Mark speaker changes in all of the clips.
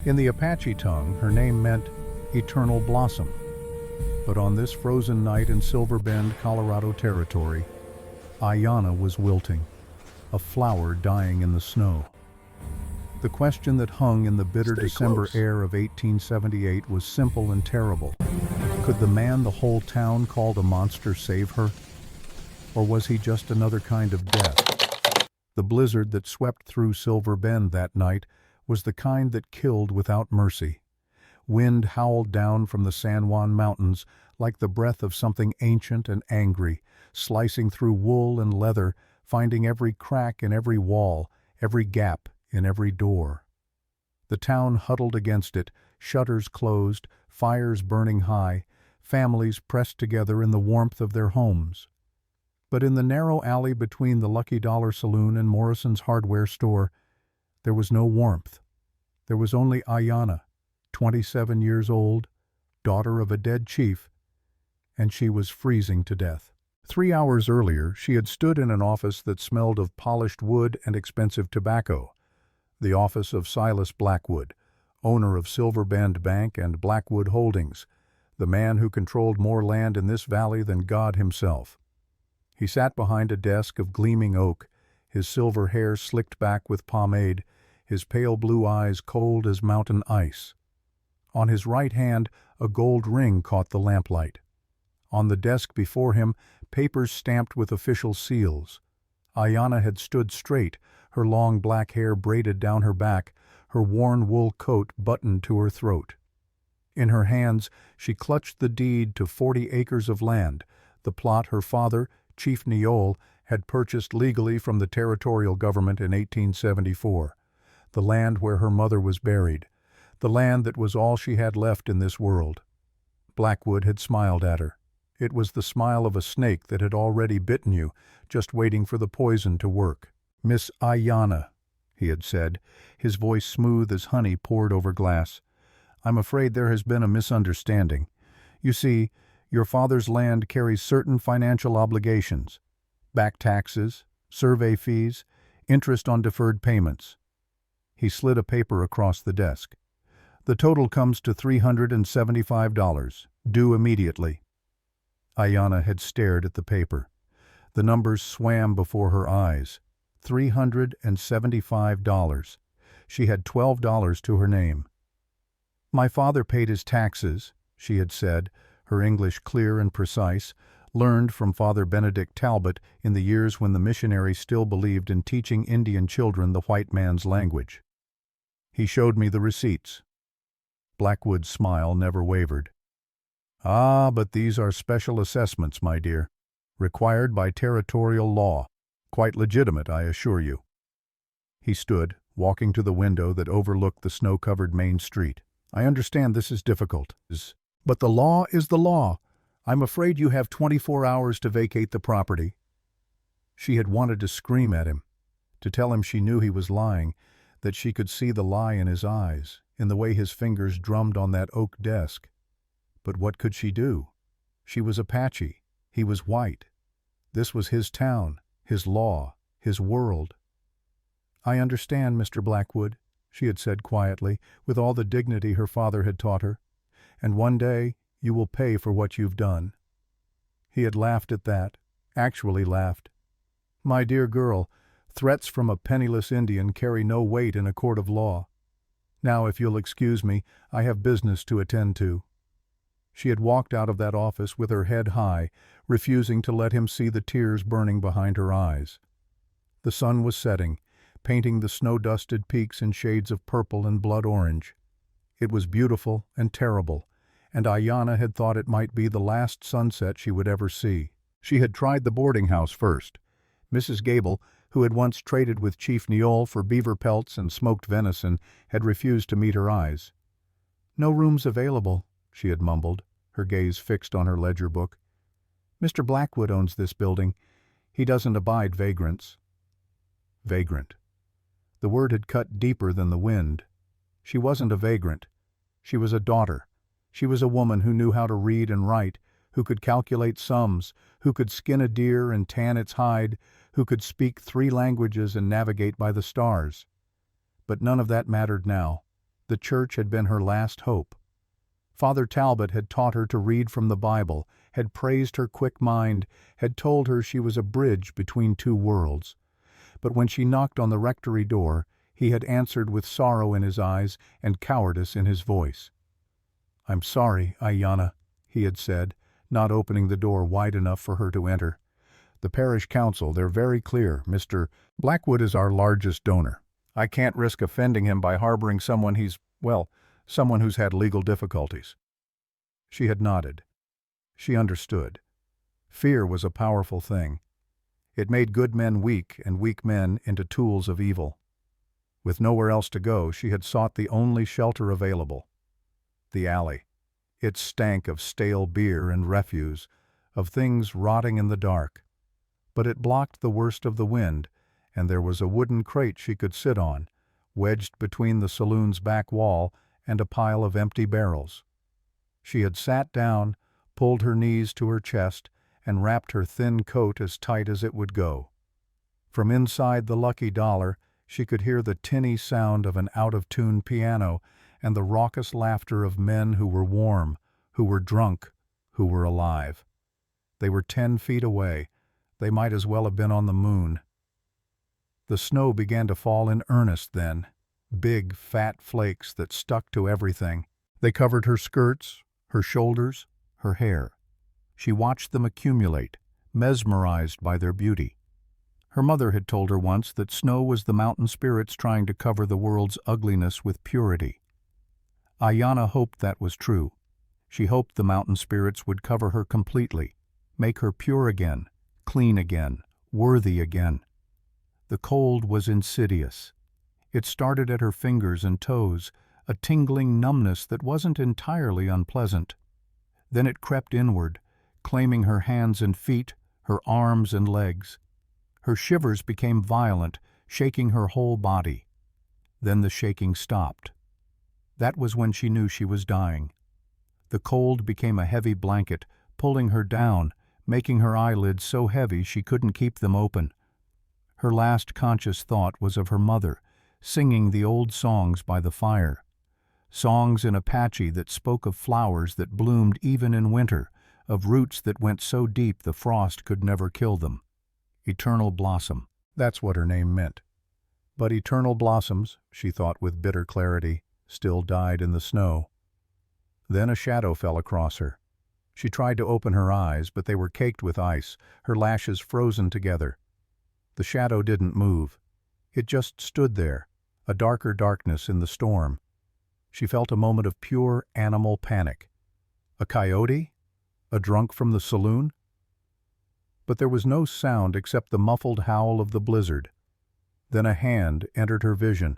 Speaker 1: In the Apache tongue, her name meant eternal blossom. But on this frozen night in Silver Bend, Colorado territory, Ayanna was wilting, a flower dying in the snow. The question that hung in the bitter December air of 1878 was simple and terrible. Could the man the whole town called a monster save her? Or was he just another kind of death? The blizzard that swept through Silver Bend that night was the kind that killed without mercy. Wind howled down from the San Juan Mountains like the breath of something ancient and angry, slicing through wool and leather, finding every crack in every wall, every gap in every door. The town huddled against it, shutters closed, fires burning high, families pressed together in the warmth of their homes. But in the narrow alley between the Lucky Dollar Saloon and Morrison's hardware store, there was no warmth. There was only Ayanna, 27 years old, daughter of a dead chief, and she was freezing to death. 3 hours earlier, she had stood in an office that smelled of polished wood and expensive tobacco, the office of Silas Blackwood, owner of Silver Bend Bank and Blackwood Holdings, the man who controlled more land in this valley than God himself. He sat behind a desk of gleaming oak, his silver hair slicked back with pomade, his pale blue eyes cold as mountain ice. On his right hand, a gold ring caught the lamplight. On the desk before him, papers stamped with official seals. Ayanna had stood straight, her long black hair braided down her back, her worn wool coat buttoned to her throat. In her hands, she clutched the deed to 40 acres of land, the plot her father, Chief Neole, had purchased legally from the territorial government in 1874, the land where her mother was buried, the land that was all she had left in this world. Blackwood had smiled at her. It was the smile of a snake that had already bitten you, just waiting for the poison to work. "Miss Ayanna," he had said, his voice smooth as honey poured over glass, "I'm afraid there has been a misunderstanding. You see, your father's land carries certain financial obligations, back taxes, survey fees, interest on deferred payments." He slid a paper across the desk. "The total comes to $375, due immediately." Ayanna had stared at the paper. The numbers swam before her eyes. $375. She had $12 to her name. "My father paid his taxes," she had said, her English clear and precise, learned from Father Benedict Talbot in the years when the missionary still believed in teaching Indian children the white man's language. He showed me the receipts. Blackwood's smile never wavered. "Ah, but these are special assessments, my dear, required by territorial law. Quite legitimate, I assure you." He stood, walking to the window that overlooked the snow-covered main street. "I understand this is difficult, but the law is the law. I'm afraid you have 24 hours to vacate the property." She had wanted to scream at him, to tell him she knew he was lying, that she could see the lie in his eyes, in the way his fingers drummed on that oak desk. But what could she do? She was Apache. He was white. This was his town, his law, his world. "I understand, Mr. Blackwood," she had said quietly, with all the dignity her father had taught her. "And one day you will pay for what you've done." He had laughed at that, actually laughed. "My dear girl, threats from a penniless Indian carry no weight in a court of law. Now, if you'll excuse me, I have business to attend to." She had walked out of that office with her head high, refusing to let him see the tears burning behind her eyes. The sun was setting, painting the snow-dusted peaks in shades of purple and blood orange. It was beautiful and terrible, and Ayanna had thought it might be the last sunset she would ever see. She had tried the boarding house first. Mrs. Gable, who had once traded with Chief Neole for beaver pelts and smoked venison, had refused to meet her eyes. "No rooms available," she had mumbled, her gaze fixed on her ledger book. "Mr. Blackwood owns this building. He doesn't abide vagrants." Vagrant. The word had cut deeper than the wind. She wasn't a vagrant. She was a daughter. She was a woman who knew how to read and write, who could calculate sums, who could skin a deer and tan its hide, who could speak 3 languages and navigate by the stars. But none of that mattered now. The church had been her last hope. Father Talbot had taught her to read from the Bible, had praised her quick mind, had told her she was a bridge between two worlds. But when she knocked on the rectory door, he had answered with sorrow in his eyes and cowardice in his voice. "I'm sorry, Ayanna," he had said, not opening the door wide enough for her to enter. "The parish council, they're very clear. Mr. Blackwood is our largest donor. I can't risk offending him by harboring someone someone who's had legal difficulties." She had nodded. She understood. Fear was a powerful thing. It made good men weak and weak men into tools of evil. With nowhere else to go, she had sought the only shelter available. The alley. It stank of stale beer and refuse, of things rotting in the dark. But it blocked the worst of the wind, and there was a wooden crate she could sit on, wedged between the saloon's back wall and a pile of empty barrels. She had sat down, pulled her knees to her chest, and wrapped her thin coat as tight as it would go. From inside the Lucky Dollar, she could hear the tinny sound of an out-of-tune piano and the raucous laughter of men who were warm, who were drunk, who were alive. They were 10 feet away. They might as well have been on the moon. The snow began to fall in earnest then, big, fat flakes that stuck to everything. They covered her skirts, her shoulders, her hair. She watched them accumulate, mesmerized by their beauty. Her mother had told her once that snow was the mountain spirits trying to cover the world's ugliness with purity. Ayanna hoped that was true. She hoped the mountain spirits would cover her completely, make her pure again, clean again, worthy again. The cold was insidious. It started at her fingers and toes, a tingling numbness that wasn't entirely unpleasant. Then it crept inward, claiming her hands and feet, her arms and legs. Her shivers became violent, shaking her whole body. Then the shaking stopped. That was when she knew she was dying. The cold became a heavy blanket, pulling her down, making her eyelids so heavy she couldn't keep them open. Her last conscious thought was of her mother, singing the old songs by the fire. Songs in Apache that spoke of flowers that bloomed even in winter, of roots that went so deep the frost could never kill them. Eternal blossom, that's what her name meant. But eternal blossoms, she thought with bitter clarity, still died in the snow. Then a shadow fell across her. She tried to open her eyes, but they were caked with ice, her lashes frozen together. The shadow didn't move. It just stood there, a darker darkness in the storm. She felt a moment of pure animal panic. A coyote? A drunk from the saloon? But there was no sound except the muffled howl of the blizzard. Then a hand entered her vision.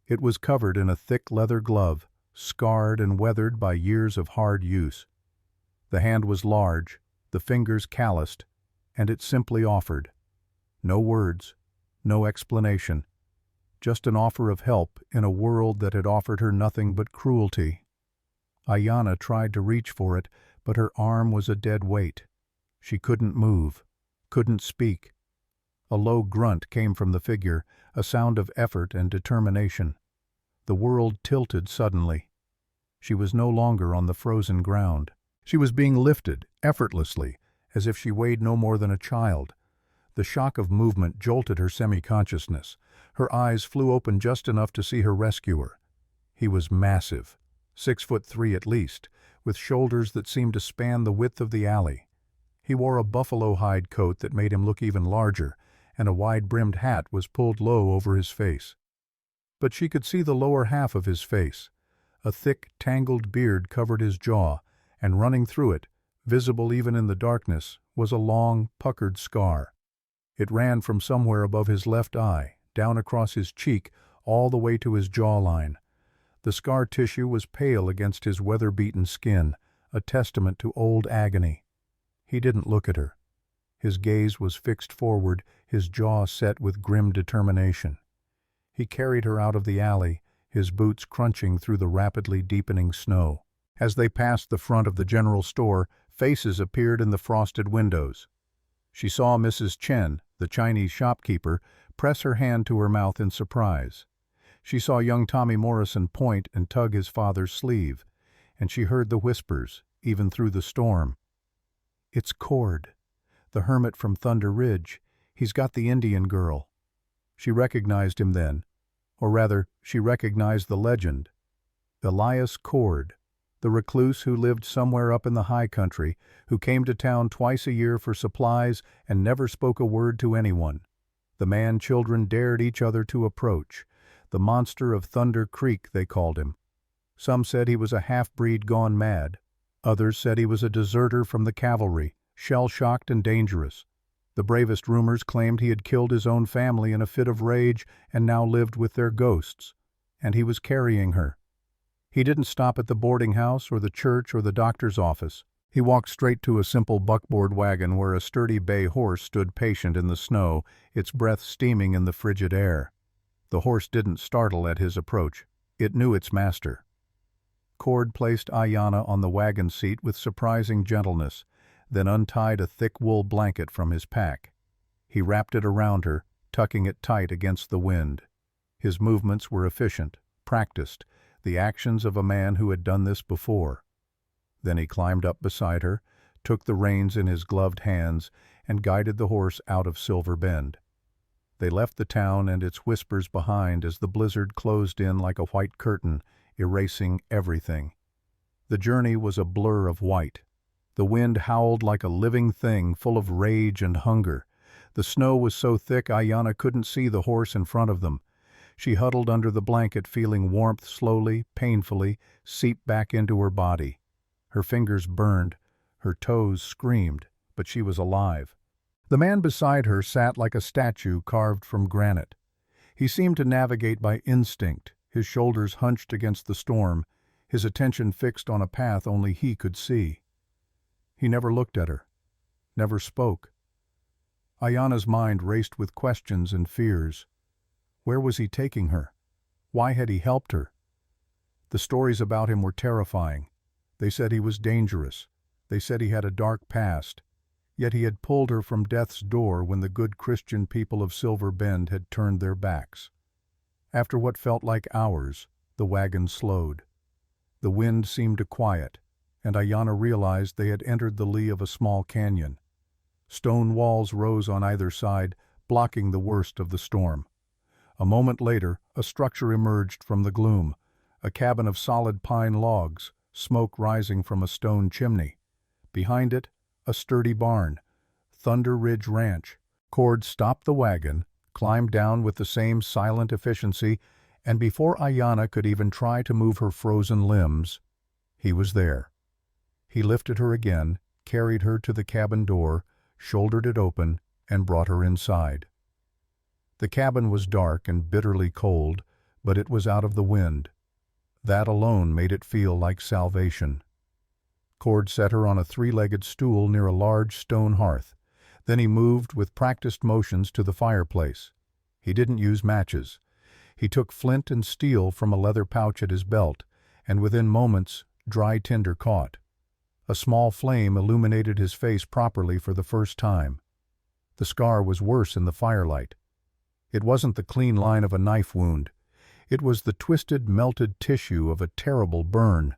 Speaker 1: It was covered in a thick leather glove, scarred and weathered by years of hard use. The hand was large, the fingers calloused, and it simply offered. No words, no explanation, just an offer of help in a world that had offered her nothing but cruelty. Ayanna tried to reach for it, but her arm was a dead weight. She couldn't move, couldn't speak. A low grunt came from the figure, a sound of effort and determination. The world tilted suddenly. She was no longer on the frozen ground. She was being lifted, effortlessly, as if she weighed no more than a child. The shock of movement jolted her semi-consciousness. Her eyes flew open just enough to see her rescuer. He was massive, 6'3" at least, with shoulders that seemed to span the width of the alley. He wore a buffalo hide coat that made him look even larger, and a wide-brimmed hat was pulled low over his face. But she could see the lower half of his face. A thick, tangled beard covered his jaw, and running through it, visible even in the darkness, was a long, puckered scar. It ran from somewhere above his left eye, down across his cheek, all the way to his jawline. The scar tissue was pale against his weather-beaten skin, a testament to old agony. He didn't look at her. His gaze was fixed forward, his jaw set with grim determination. He carried her out of the alley, his boots crunching through the rapidly deepening snow. As they passed the front of the general store, faces appeared in the frosted windows. She saw Mrs. Chen, the Chinese shopkeeper, press her hand to her mouth in surprise. She saw young Tommy Morrison point and tug his father's sleeve, and she heard the whispers, even through the storm. "It's Cord, the hermit from Thunder Ridge. He's got the Indian girl." She recognized him then, or rather, she recognized the legend. Elias Cord, the recluse who lived somewhere up in the high country, who came to town twice a year for supplies and never spoke a word to anyone. The man children dared each other to approach. The monster of Thunder Creek, they called him. Some said he was a half-breed gone mad. Others said he was a deserter from the cavalry, shell-shocked and dangerous. The bravest rumors claimed he had killed his own family in a fit of rage and now lived with their ghosts. And he was carrying her. He didn't stop at the boarding house or the church or the doctor's office. He walked straight to a simple buckboard wagon where a sturdy bay horse stood patient in the snow, its breath steaming in the frigid air. The horse didn't startle at his approach. It knew its master. Cord placed Ayanna on the wagon seat with surprising gentleness, then untied a thick wool blanket from his pack. He wrapped it around her, tucking it tight against the wind. His movements were efficient, practiced, the actions of a man who had done this before. Then he climbed up beside her, took the reins in his gloved hands, and guided the horse out of Silver Bend. They left the town and its whispers behind as the blizzard closed in like a white curtain, erasing everything. The journey was a blur of white. The wind howled like a living thing, full of rage and hunger. The snow was so thick Ayanna couldn't see the horse in front of them. She huddled under the blanket, feeling warmth slowly, painfully, seep back into her body. Her fingers burned, her toes screamed, but she was alive. The man beside her sat like a statue carved from granite. He seemed to navigate by instinct, his shoulders hunched against the storm, his attention fixed on a path only he could see. He never looked at her, never spoke. Ayanna's mind raced with questions and fears. Where was he taking her? Why had he helped her? The stories about him were terrifying. They said he was dangerous. They said he had a dark past. Yet he had pulled her from death's door when the good Christian people of Silver Bend had turned their backs. After what felt like hours, the wagon slowed. The wind seemed to quiet, and Ayanna realized they had entered the lee of a small canyon. Stone walls rose on either side, blocking the worst of the storm. A moment later, a structure emerged from the gloom, a cabin of solid pine logs, smoke rising from a stone chimney. Behind it, a sturdy barn, Thunder Ridge Ranch. Cord stopped the wagon, climbed down with the same silent efficiency, and before Ayanna could even try to move her frozen limbs, he was there. He lifted her again, carried her to the cabin door, shouldered it open, and brought her inside. The cabin was dark and bitterly cold, but it was out of the wind. That alone made it feel like salvation. Cord set her on a three-legged stool near a large stone hearth. Then he moved with practiced motions to the fireplace. He didn't use matches. He took flint and steel from a leather pouch at his belt, and within moments, dry tinder caught. A small flame illuminated his face properly for the first time. The scar was worse in the firelight. It wasn't the clean line of a knife wound. It was the twisted, melted tissue of a terrible burn.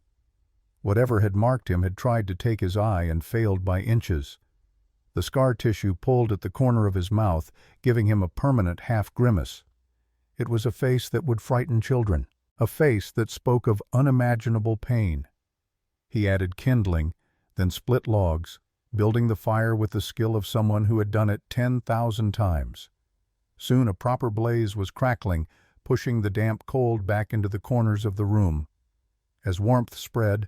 Speaker 1: Whatever had marked him had tried to take his eye and failed by inches. The scar tissue pulled at the corner of his mouth, giving him a permanent half-grimace. It was a face that would frighten children, a face that spoke of unimaginable pain. He added kindling, then split logs, building the fire with the skill of someone who had done it 10,000 times. Soon a proper blaze was crackling, pushing the damp cold back into the corners of the room. As warmth spread,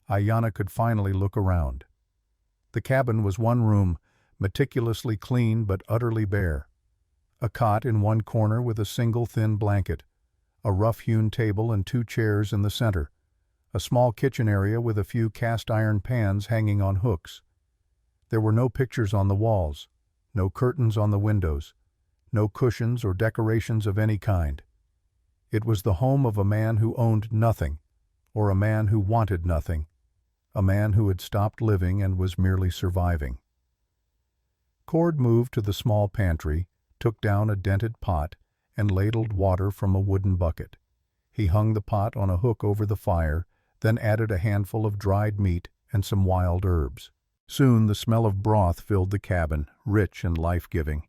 Speaker 1: Ayanna could finally look around. The cabin was one room, meticulously clean but utterly bare. A cot in one corner with a single thin blanket, a rough-hewn table and 2 chairs in the center, a small kitchen area with a few cast-iron pans hanging on hooks. There were no pictures on the walls, no curtains on the windows, no cushions or decorations of any kind. It was the home of a man who owned nothing, or a man who wanted nothing, a man who had stopped living and was merely surviving. Cord moved to the small pantry, took down a dented pot, and ladled water from a wooden bucket. He hung the pot on a hook over the fire, then added a handful of dried meat and some wild herbs. Soon the smell of broth filled the cabin, rich and life-giving.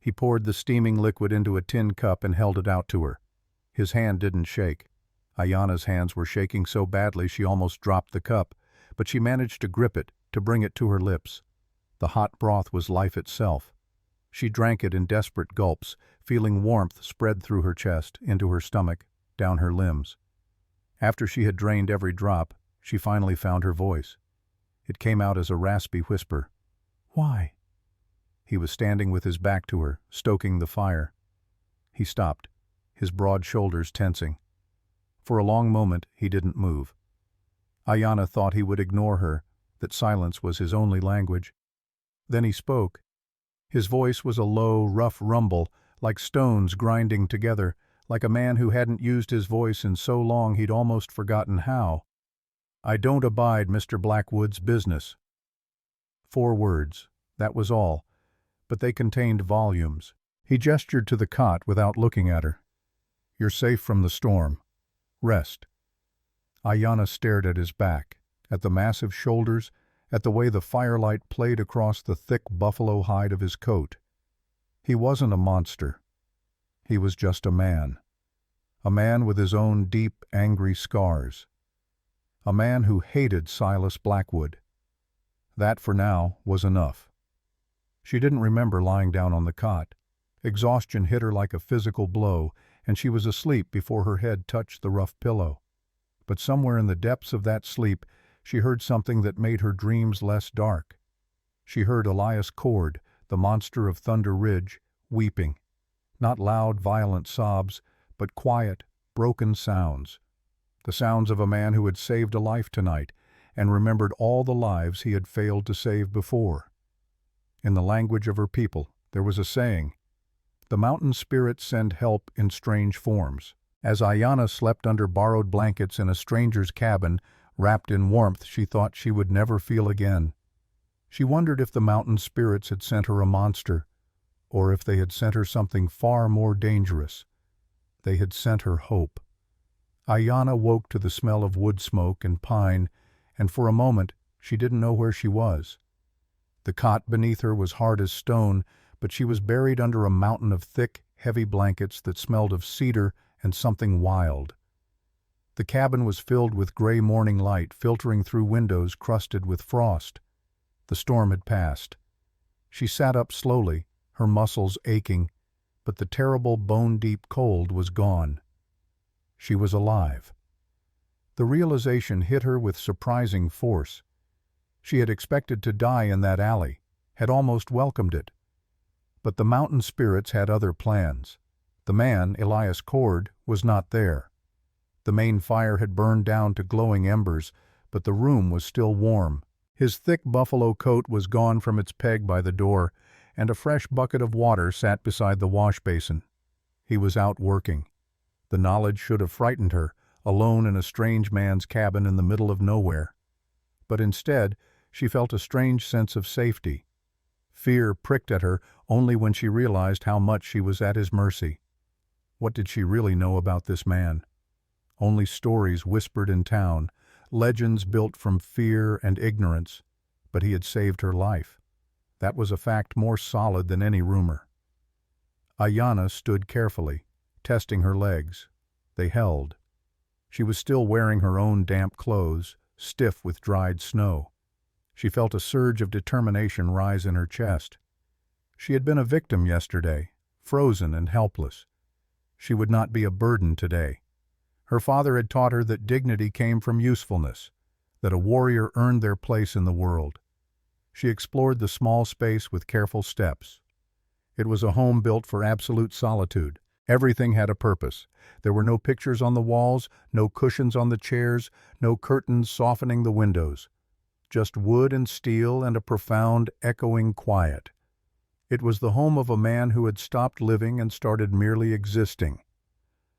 Speaker 1: He poured the steaming liquid into a tin cup and held it out to her. His hand didn't shake. Ayana's hands were shaking so badly she almost dropped the cup, but she managed to grip it, to bring it to her lips. The hot broth was life itself. She drank it in desperate gulps, feeling warmth spread through her chest, into her stomach, down her limbs. After she had drained every drop, she finally found her voice. It came out as a raspy whisper. "Why?" He was standing with his back to her, stoking the fire. He stopped, his broad shoulders tensing. For a long moment, he didn't move. Ayana thought he would ignore her, that silence was his only language. Then he spoke. His voice was a low, rough rumble, like stones grinding together, like a man who hadn't used his voice in so long he'd almost forgotten how. "I don't abide Mr. Blackwood's business." 4 words, that was all, but they contained volumes. He gestured to the cot without looking at her. "You're safe from the storm. Rest." Ayana stared at his back, at the massive shoulders, at the way the firelight played across the thick buffalo hide of his coat. He wasn't a monster. He was just a man with his own deep, angry scars. A man who hated Silas Blackwood. That, for now, was enough. She didn't remember lying down on the cot. Exhaustion hit her like a physical blow, and she was asleep before her head touched the rough pillow. But somewhere in the depths of that sleep, she heard something that made her dreams less dark. She heard Elias Cord, the monster of Thunder Ridge, weeping. Not loud, violent sobs, but quiet, broken sounds. The sounds of a man who had saved a life tonight, and remembered all the lives he had failed to save before. In the language of her people, there was a saying, "The mountain spirits send help in strange forms." As Ayana slept under borrowed blankets in a stranger's cabin, wrapped in warmth she thought she would never feel again. She wondered if the mountain spirits had sent her a monster, or if they had sent her something far more dangerous. They had sent her hope. Ayana woke to the smell of wood smoke and pine, and for a moment she didn't know where she was. The cot beneath her was hard as stone, but she was buried under a mountain of thick, heavy blankets that smelled of cedar and something wild. The cabin was filled with gray morning light filtering through windows crusted with frost. The storm had passed. She sat up slowly, her muscles aching, but the terrible bone-deep cold was gone. She was alive. The realization hit her with surprising force. She had expected to die in that alley, had almost welcomed it. But the mountain spirits had other plans. The man, Elias Cord, was not there. The main fire had burned down to glowing embers, but the room was still warm. His thick buffalo coat was gone from its peg by the door, and a fresh bucket of water sat beside the wash basin. He was out working. The knowledge should have frightened her, alone in a strange man's cabin in the middle of nowhere. But instead, she felt a strange sense of safety. Fear pricked at her only when she realized how much she was at his mercy. What did she really know about this man? Only stories whispered in town, legends built from fear and ignorance, but he had saved her life. That was a fact more solid than any rumor. Ayana stood carefully, testing her legs. They held. She was still wearing her own damp clothes, stiff with dried snow. She felt a surge of determination rise in her chest. She had been a victim yesterday, frozen and helpless. She would not be a burden today. Her father had taught her that dignity came from usefulness, that a warrior earned their place in the world. She explored the small space with careful steps. It was a home built for absolute solitude. Everything had a purpose. There were no pictures on the walls, no cushions on the chairs, no curtains softening the windows. Just wood and steel and a profound, echoing quiet. It was the home of a man who had stopped living and started merely existing.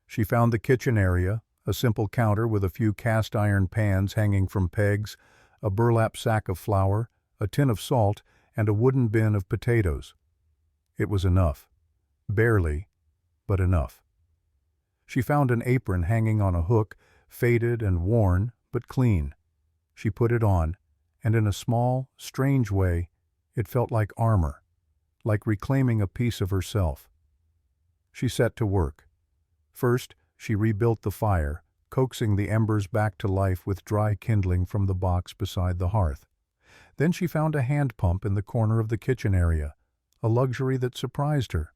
Speaker 1: She found the kitchen area, a simple counter with a few cast-iron pans hanging from pegs, a burlap sack of flour, a tin of salt, and a wooden bin of potatoes. It was enough. Barely, but enough. She found an apron hanging on a hook, faded and worn, but clean. She put it on, and in a small, strange way, it felt like armor, like reclaiming a piece of herself. She set to work. First, she rebuilt the fire, coaxing the embers back to life with dry kindling from the box beside the hearth. Then she found a hand pump in the corner of the kitchen area, a luxury that surprised her.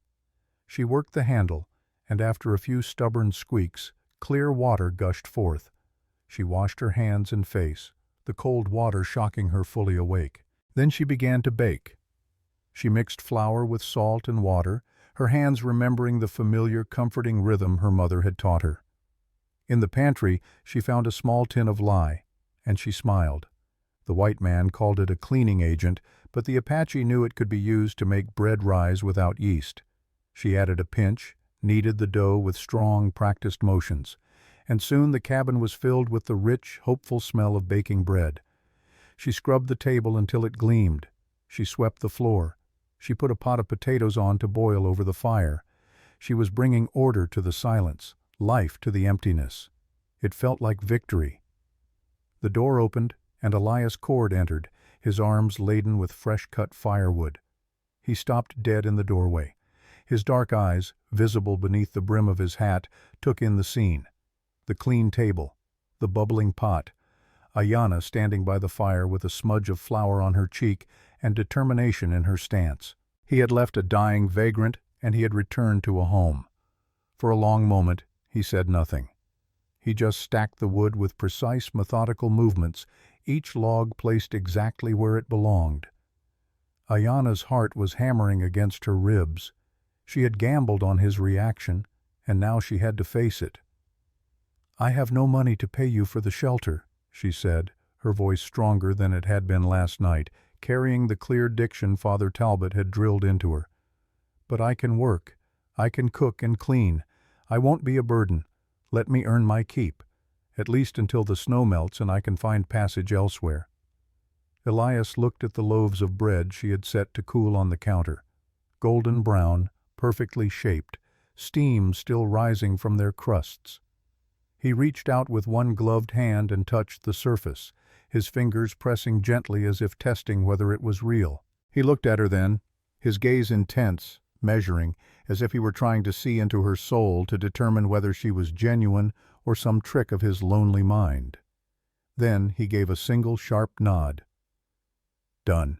Speaker 1: She worked the handle, and after a few stubborn squeaks, clear water gushed forth. She washed her hands and face, the cold water shocking her fully awake. Then she began to bake. She mixed flour with salt and water, her hands remembering the familiar, comforting rhythm her mother had taught her. In the pantry, she found a small tin of lye, and she smiled. The white man called it a cleaning agent, but the Apache knew it could be used to make bread rise without yeast. She added a pinch, kneaded the dough with strong, practiced motions, and soon the cabin was filled with the rich, hopeful smell of baking bread. She scrubbed the table until it gleamed. She swept the floor. She put a pot of potatoes on to boil over the fire. She was bringing order to the silence, life to the emptiness. It felt like victory. The door opened, and Elias Cord entered, his arms laden with fresh-cut firewood. He stopped dead in the doorway. His dark eyes, visible beneath the brim of his hat, took in the scene. The clean table, the bubbling pot, Ayanna standing by the fire with a smudge of flour on her cheek and determination in her stance. He had left a dying vagrant, and he had returned to a home. For a long moment, he said nothing. He just stacked the wood with precise, methodical movements, each log placed exactly where it belonged. Ayanna's heart was hammering against her ribs. She had gambled on his reaction, and now she had to face it. "I have no money to pay you for the shelter," she said, her voice stronger than it had been last night, carrying the clear diction Father Talbot had drilled into her. "But I can work. I can cook and clean. I won't be a burden. Let me earn my keep, at least until the snow melts and I can find passage elsewhere." Elias looked at the loaves of bread she had set to cool on the counter. Golden brown, perfectly shaped, steam still rising from their crusts. He reached out with one gloved hand and touched the surface, his fingers pressing gently as if testing whether it was real. He looked at her then, his gaze intense, measuring, as if he were trying to see into her soul to determine whether she was genuine or some trick of his lonely mind. Then he gave a single sharp nod. Done.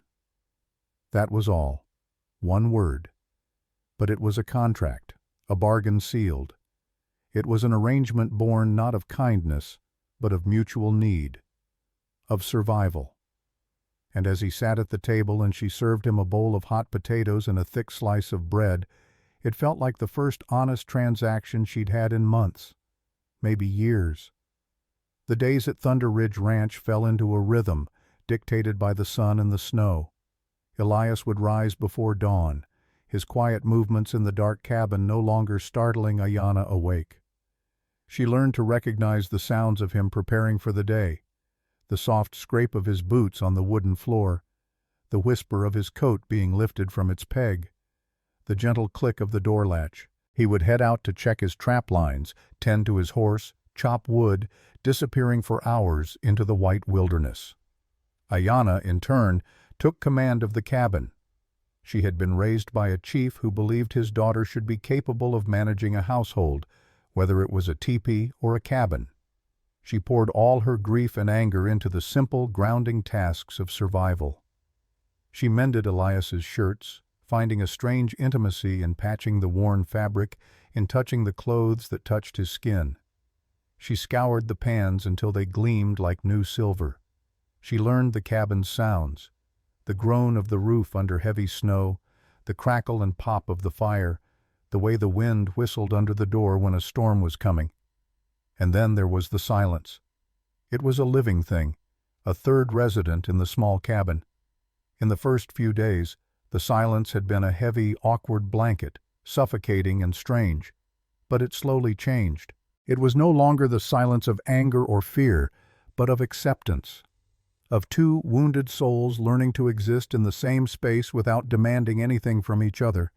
Speaker 1: That was all. One word. But it was a contract, a bargain sealed. It was an arrangement born not of kindness, but of mutual need, of survival. And as he sat at the table and she served him a bowl of hot potatoes and a thick slice of bread, it felt like the first honest transaction she'd had in months, maybe years. The days at Thunder Ridge Ranch fell into a rhythm, dictated by the sun and the snow. Elias would rise before dawn, his quiet movements in the dark cabin no longer startling Ayanna awake. She learned to recognize the sounds of him preparing for the day, the soft scrape of his boots on the wooden floor, the whisper of his coat being lifted from its peg, the gentle click of the door latch. He would head out to check his trap lines, tend to his horse, chop wood, disappearing for hours into the white wilderness. Ayanna, in turn, took command of the cabin. She had been raised by a chief who believed his daughter should be capable of managing a household, whether it was a teepee or a cabin. She poured all her grief and anger into the simple, grounding tasks of survival. She mended Elias's shirts, finding a strange intimacy in patching the worn fabric, in touching the clothes that touched his skin. She scoured the pans until they gleamed like new silver. She learned the cabin's sounds, the groan of the roof under heavy snow, the crackle and pop of the fire, the way the wind whistled under the door when a storm was coming. And then there was the silence. It was a living thing, a third resident in the small cabin. In the first few days, the silence had been a heavy, awkward blanket, suffocating and strange. But it slowly changed. It was no longer the silence of anger or fear, but of acceptance, of two wounded souls learning to exist in the same space without demanding anything from each other.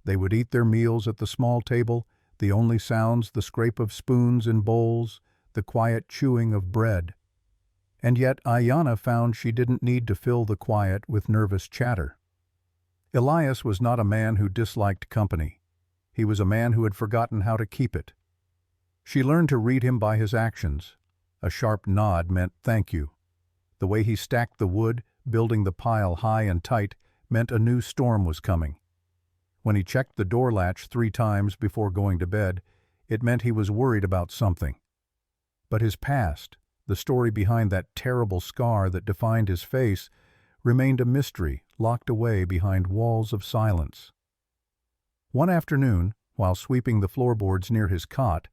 Speaker 1: They would eat their meals at the small table, The only sounds, the scrape of spoons in bowls, the quiet chewing of bread. And yet Ayanna found she didn't need to fill the quiet with nervous chatter. Elias was not a man who disliked company. He was a man who had forgotten how to keep it. She learned to read him by his actions. A sharp nod meant thank you. The way he stacked the wood, building the pile high and tight, meant a new storm was coming. When he checked the door latch 3 times before going to bed, it meant he was worried about something. But his past, the story behind that terrible scar that defined his face, remained a mystery locked away behind walls of silence. One afternoon, while sweeping the floorboards near his cot,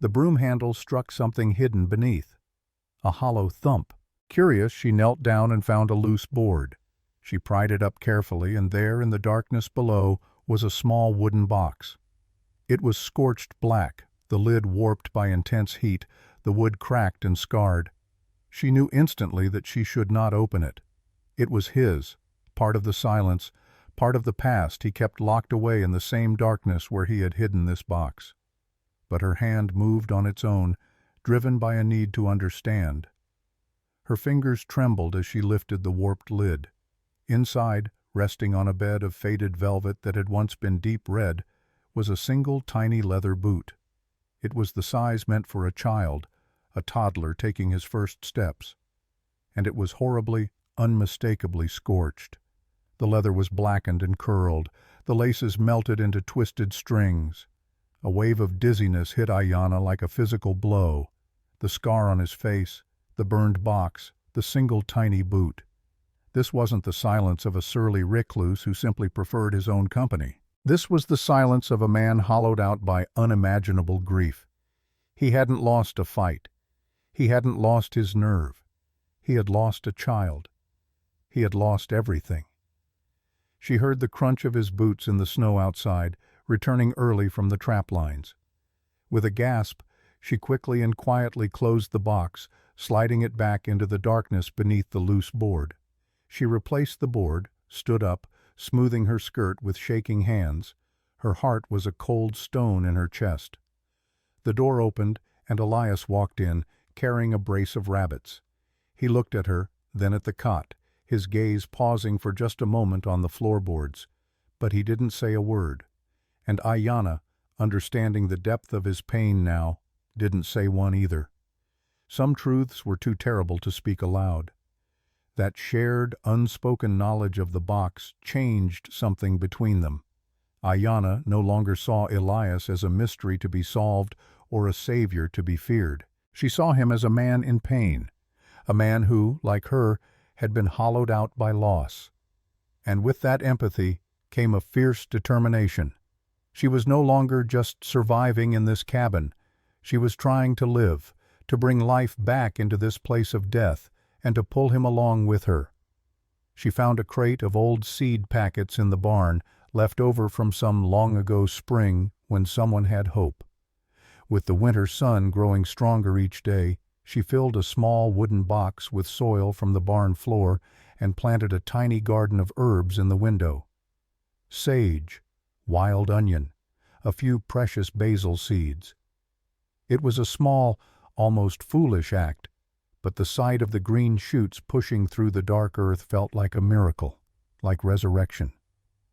Speaker 1: the broom handle struck something hidden beneath. A hollow thump. Curious, she knelt down and found a loose board. She pried it up carefully, and there, in the darkness below, was a small wooden box. It was scorched black, the lid warped by intense heat, the wood cracked and scarred. She knew instantly that she should not open it. It was his, part of the silence, part of the past he kept locked away in the same darkness where he had hidden this box. But her hand moved on its own, driven by a need to understand. Her fingers trembled as she lifted the warped lid. Inside, resting on a bed of faded velvet that had once been deep red, was a single tiny leather boot. It was the size meant for a child, a toddler taking his first steps. And it was horribly, unmistakably scorched. The leather was blackened and curled, the laces melted into twisted strings. A wave of dizziness hit Ayanna like a physical blow. The scar on his face, the burned box, the single tiny boot. This wasn't the silence of a surly recluse who simply preferred his own company. This was the silence of a man hollowed out by unimaginable grief. He hadn't lost a fight. He hadn't lost his nerve. He had lost a child. He had lost everything. She heard the crunch of his boots in the snow outside, returning early from the trap lines. With a gasp, she quickly and quietly closed the box, sliding it back into the darkness beneath the loose board. She replaced the board, stood up, smoothing her skirt with shaking hands. Her heart was a cold stone in her chest. The door opened, and Elias walked in, carrying a brace of rabbits. He looked at her, then at the cot, his gaze pausing for just a moment on the floorboards. But he didn't say a word. And Ayanna, understanding the depth of his pain now, didn't say one either. Some truths were too terrible to speak aloud. That shared, unspoken knowledge of the box changed something between them. Ayanna no longer saw Elias as a mystery to be solved or a savior to be feared. She saw him as a man in pain, a man who, like her, had been hollowed out by loss. And with that empathy came a fierce determination. She was no longer just surviving in this cabin. She was trying to live, to bring life back into this place of death, and to pull him along with her. She found a crate of old seed packets in the barn, left over from some long-ago spring when someone had hope. With the winter sun growing stronger each day, she filled a small wooden box with soil from the barn floor and planted a tiny garden of herbs in the window. Sage, wild onion, a few precious basil seeds. It was a small, almost foolish act, but the sight of the green shoots pushing through the dark earth felt like a miracle, like resurrection.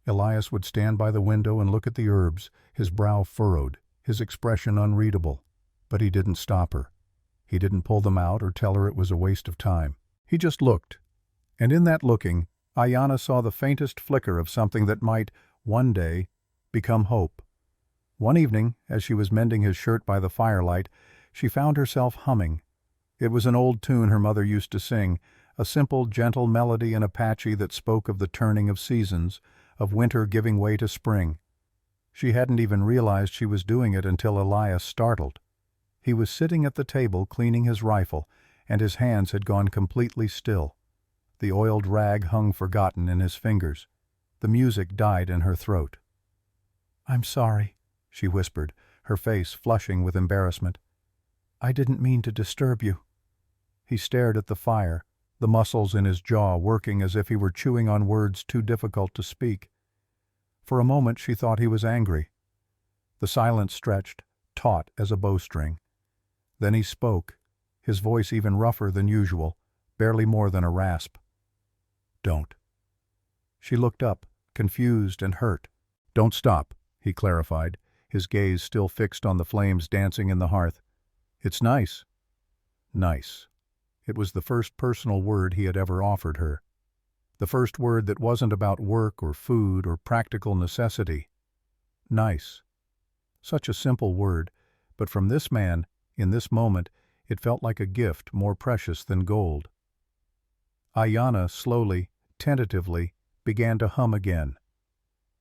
Speaker 1: Elias would stand by the window and look at the herbs, his brow furrowed, his expression unreadable. But he didn't stop her. He didn't pull them out or tell her it was a waste of time. He just looked. And in that looking, Ayanna saw the faintest flicker of something that might, one day, become hope. One evening, as she was mending his shirt by the firelight, she found herself humming. It was an old tune her mother used to sing, a simple, gentle melody in Apache that spoke of the turning of seasons, of winter giving way to spring. She hadn't even realized she was doing it until Elias startled. He was sitting at the table cleaning his rifle, and his hands had gone completely still. The oiled rag hung forgotten in his fingers. The music died in her throat. "I'm sorry," she whispered, her face flushing with embarrassment. "I didn't mean to disturb you." He stared at the fire, the muscles in his jaw working as if he were chewing on words too difficult to speak. For a moment she thought he was angry. The silence stretched, taut as a bowstring. Then he spoke, his voice even rougher than usual, barely more than a rasp. "Don't." She looked up, confused and hurt. "Don't stop," he clarified, his gaze still fixed on the flames dancing in the hearth. "It's nice." Nice. It was the first personal word he had ever offered her. The first word that wasn't about work or food or practical necessity. Nice. Such a simple word, but from this man, in this moment, it felt like a gift more precious than gold. Ayanna slowly, tentatively, began to hum again.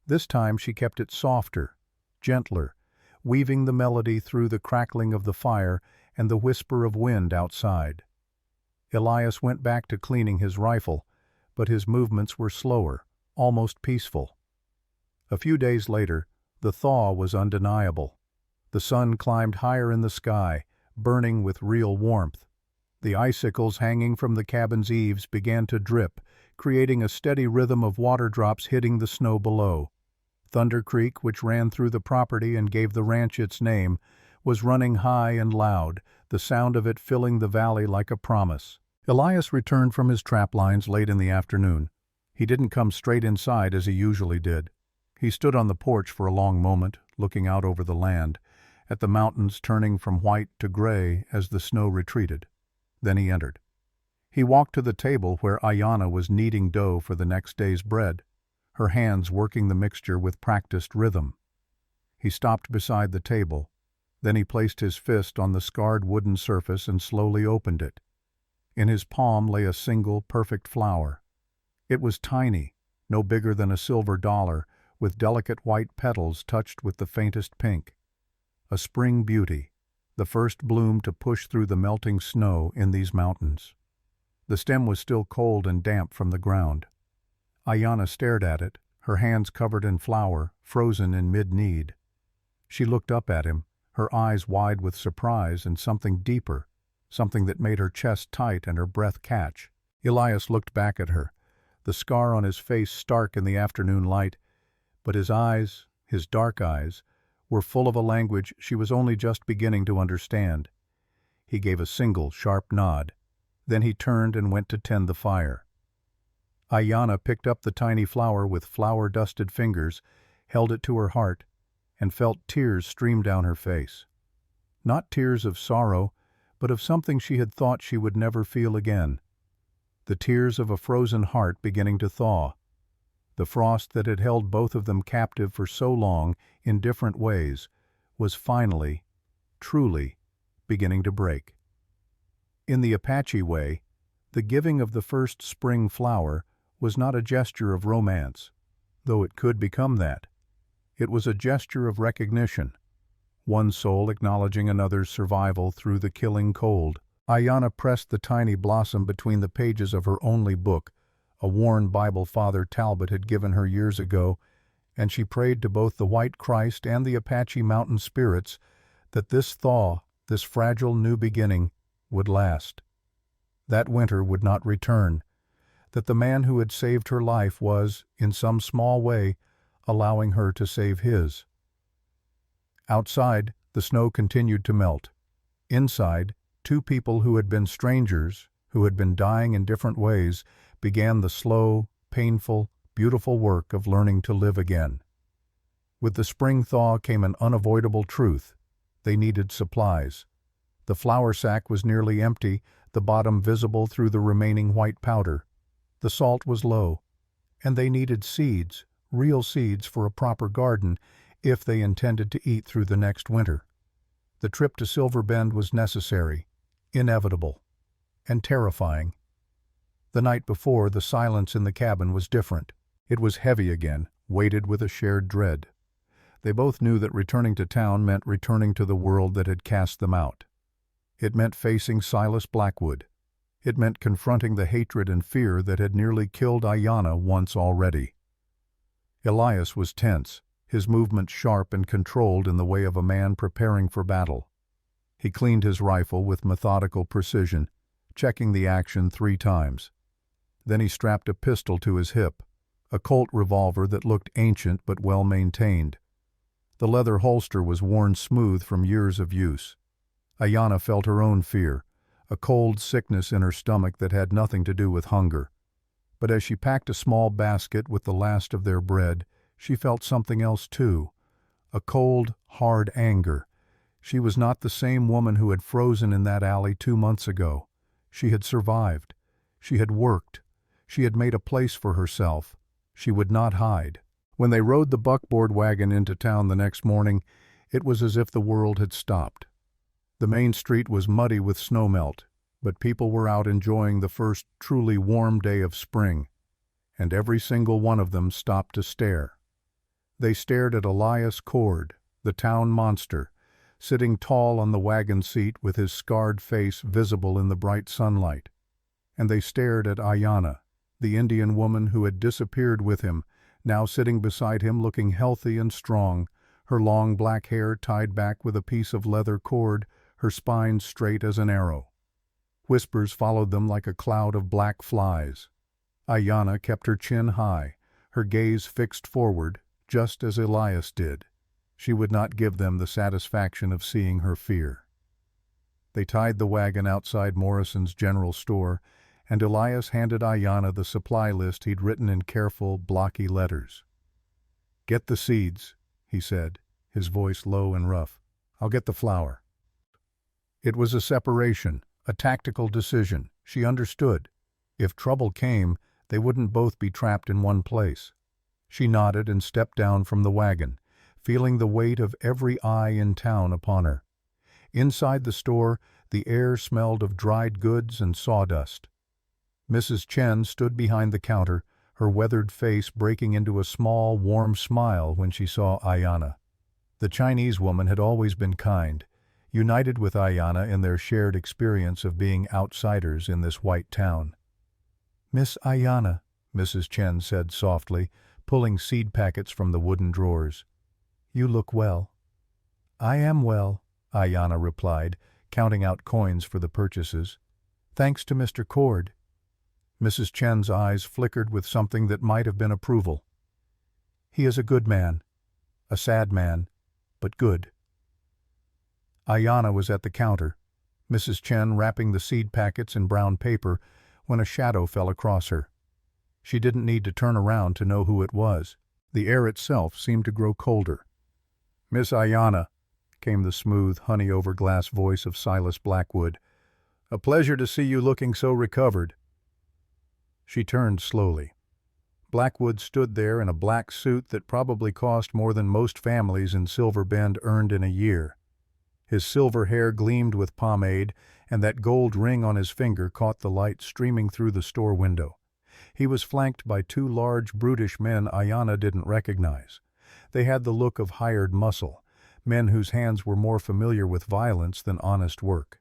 Speaker 1: This time she kept it softer, gentler, weaving the melody through the crackling of the fire and the whisper of wind outside. Elias went back to cleaning his rifle, but his movements were slower, almost peaceful. A few days later, the thaw was undeniable. The sun climbed higher in the sky, burning with real warmth. The icicles hanging from the cabin's eaves began to drip, creating a steady rhythm of water drops hitting the snow below. Thunder Creek, which ran through the property and gave the ranch its name, was running high and loud, the sound of it filling the valley like a promise. Elias returned from his trap lines late in the afternoon. He didn't come straight inside as he usually did. He stood on the porch for a long moment, looking out over the land, at the mountains turning from white to gray as the snow retreated. Then he entered. He walked to the table where Ayanna was kneading dough for the next day's bread, her hands working the mixture with practiced rhythm. He stopped beside the table. Then he placed his fist on the scarred wooden surface and slowly opened it. In his palm lay a single, perfect flower. It was tiny, no bigger than a silver dollar, with delicate white petals touched with the faintest pink. A spring beauty, the first bloom to push through the melting snow in these mountains. The stem was still cold and damp from the ground. Ayanna stared at it, her hands covered in flour, frozen in mid-need. She looked up at him, her eyes wide with surprise and something deeper, something that made her chest tight and her breath catch. Elias looked back at her, the scar on his face stark in the afternoon light, but his eyes, his dark eyes, were full of a language she was only just beginning to understand. He gave a single, sharp nod. Then he turned and went to tend the fire. Ayanna picked up the tiny flower with flour-dusted fingers, held it to her heart, and felt tears stream down her face. Not tears of sorrow, but of something she had thought she would never feel again. The tears of a frozen heart beginning to thaw. The frost that had held both of them captive for so long, in different ways, was finally, truly, beginning to break. In the Apache way, the giving of the first spring flower was not a gesture of romance, though it could become that. It was a gesture of recognition, one soul acknowledging another's survival through the killing cold. Ayanna pressed the tiny blossom between the pages of her only book, a worn Bible Father Talbot had given her years ago, and she prayed to both the White Christ and the Apache mountain spirits that this thaw, this fragile new beginning, would last. That winter would not return, that the man who had saved her life was, in some small way, allowing her to save his. Outside, the snow continued to melt. Inside, two people who had been strangers, who had been dying in different ways, began the slow, painful, beautiful work of learning to live again. With the spring thaw came an unavoidable truth. They needed supplies. The flour sack was nearly empty, the bottom visible through the remaining white powder. The salt was low, and they needed seeds, real seeds for a proper garden, if they intended to eat through the next winter. The trip to Silver Bend was necessary, inevitable, and terrifying. The night before, the silence in the cabin was different. It was heavy again, weighted with a shared dread. They both knew that returning to town meant returning to the world that had cast them out. It meant facing Silas Blackwood. It meant confronting the hatred and fear that had nearly killed Ayanna once already. Elias was tense, his movements sharp and controlled in the way of a man preparing for battle. He cleaned his rifle with methodical precision, checking the action 3 times. Then he strapped a pistol to his hip, a Colt revolver that looked ancient but well maintained. The leather holster was worn smooth from years of use. Ayanna felt her own fear, a cold sickness in her stomach that had nothing to do with hunger. But as she packed a small basket with the last of their bread, she felt something else too, a cold, hard anger. She was not the same woman who had frozen in that alley 2 months ago. She had survived. She had worked. She had made a place for herself. She would not hide. When they rode the buckboard wagon into town the next morning, it was as if the world had stopped. The main street was muddy with snowmelt, but people were out enjoying the first truly warm day of spring, and every single one of them stopped to stare. They stared at Elias Cord, the town monster, sitting tall on the wagon seat with his scarred face visible in the bright sunlight. And they stared at Ayanna, the Indian woman who had disappeared with him, now sitting beside him looking healthy and strong, her long black hair tied back with a piece of leather cord, her spine straight as an arrow. Whispers followed them like a cloud of black flies. Ayanna kept her chin high, her gaze fixed forward, just as Elias did. She would not give them the satisfaction of seeing her fear. They tied the wagon outside Morrison's general store, and Elias handed Ayanna the supply list he'd written in careful, blocky letters. "Get the seeds," he said, his voice low and rough. "I'll get the flour." It was a separation, a tactical decision. She understood. If trouble came, they wouldn't both be trapped in one place. She nodded and stepped down from the wagon, feeling the weight of every eye in town upon her. Inside the store, the air smelled of dried goods and sawdust. Mrs. Chen stood behind the counter, her weathered face breaking into a small, warm smile when she saw Ayanna. The Chinese woman had always been kind, united with Ayanna in their shared experience of being outsiders in this white town. "Miss Ayanna," Mrs. Chen said softly, pulling seed packets from the wooden drawers. "You look well." "I am well," Ayanna replied, counting out coins for the purchases. "Thanks to Mr. Cord." Mrs. Chen's eyes flickered with something that might have been approval. "He is a good man. A sad man, but good." Ayanna was at the counter, Mrs. Chen wrapping the seed packets in brown paper, when a shadow fell across her. She didn't need to turn around to know who it was. The air itself seemed to grow colder. "Miss Ayanna," came the smooth, honey-over-glass voice of Silas Blackwood. "A pleasure to see you looking so recovered." She turned slowly. Blackwood stood there in a black suit that probably cost more than most families in Silver Bend earned in a year. His silver hair gleamed with pomade, and that gold ring on his finger caught the light streaming through the store window. He was flanked by 2 large, brutish men Ayanna didn't recognize. They had the look of hired muscle, men whose hands were more familiar with violence than honest work.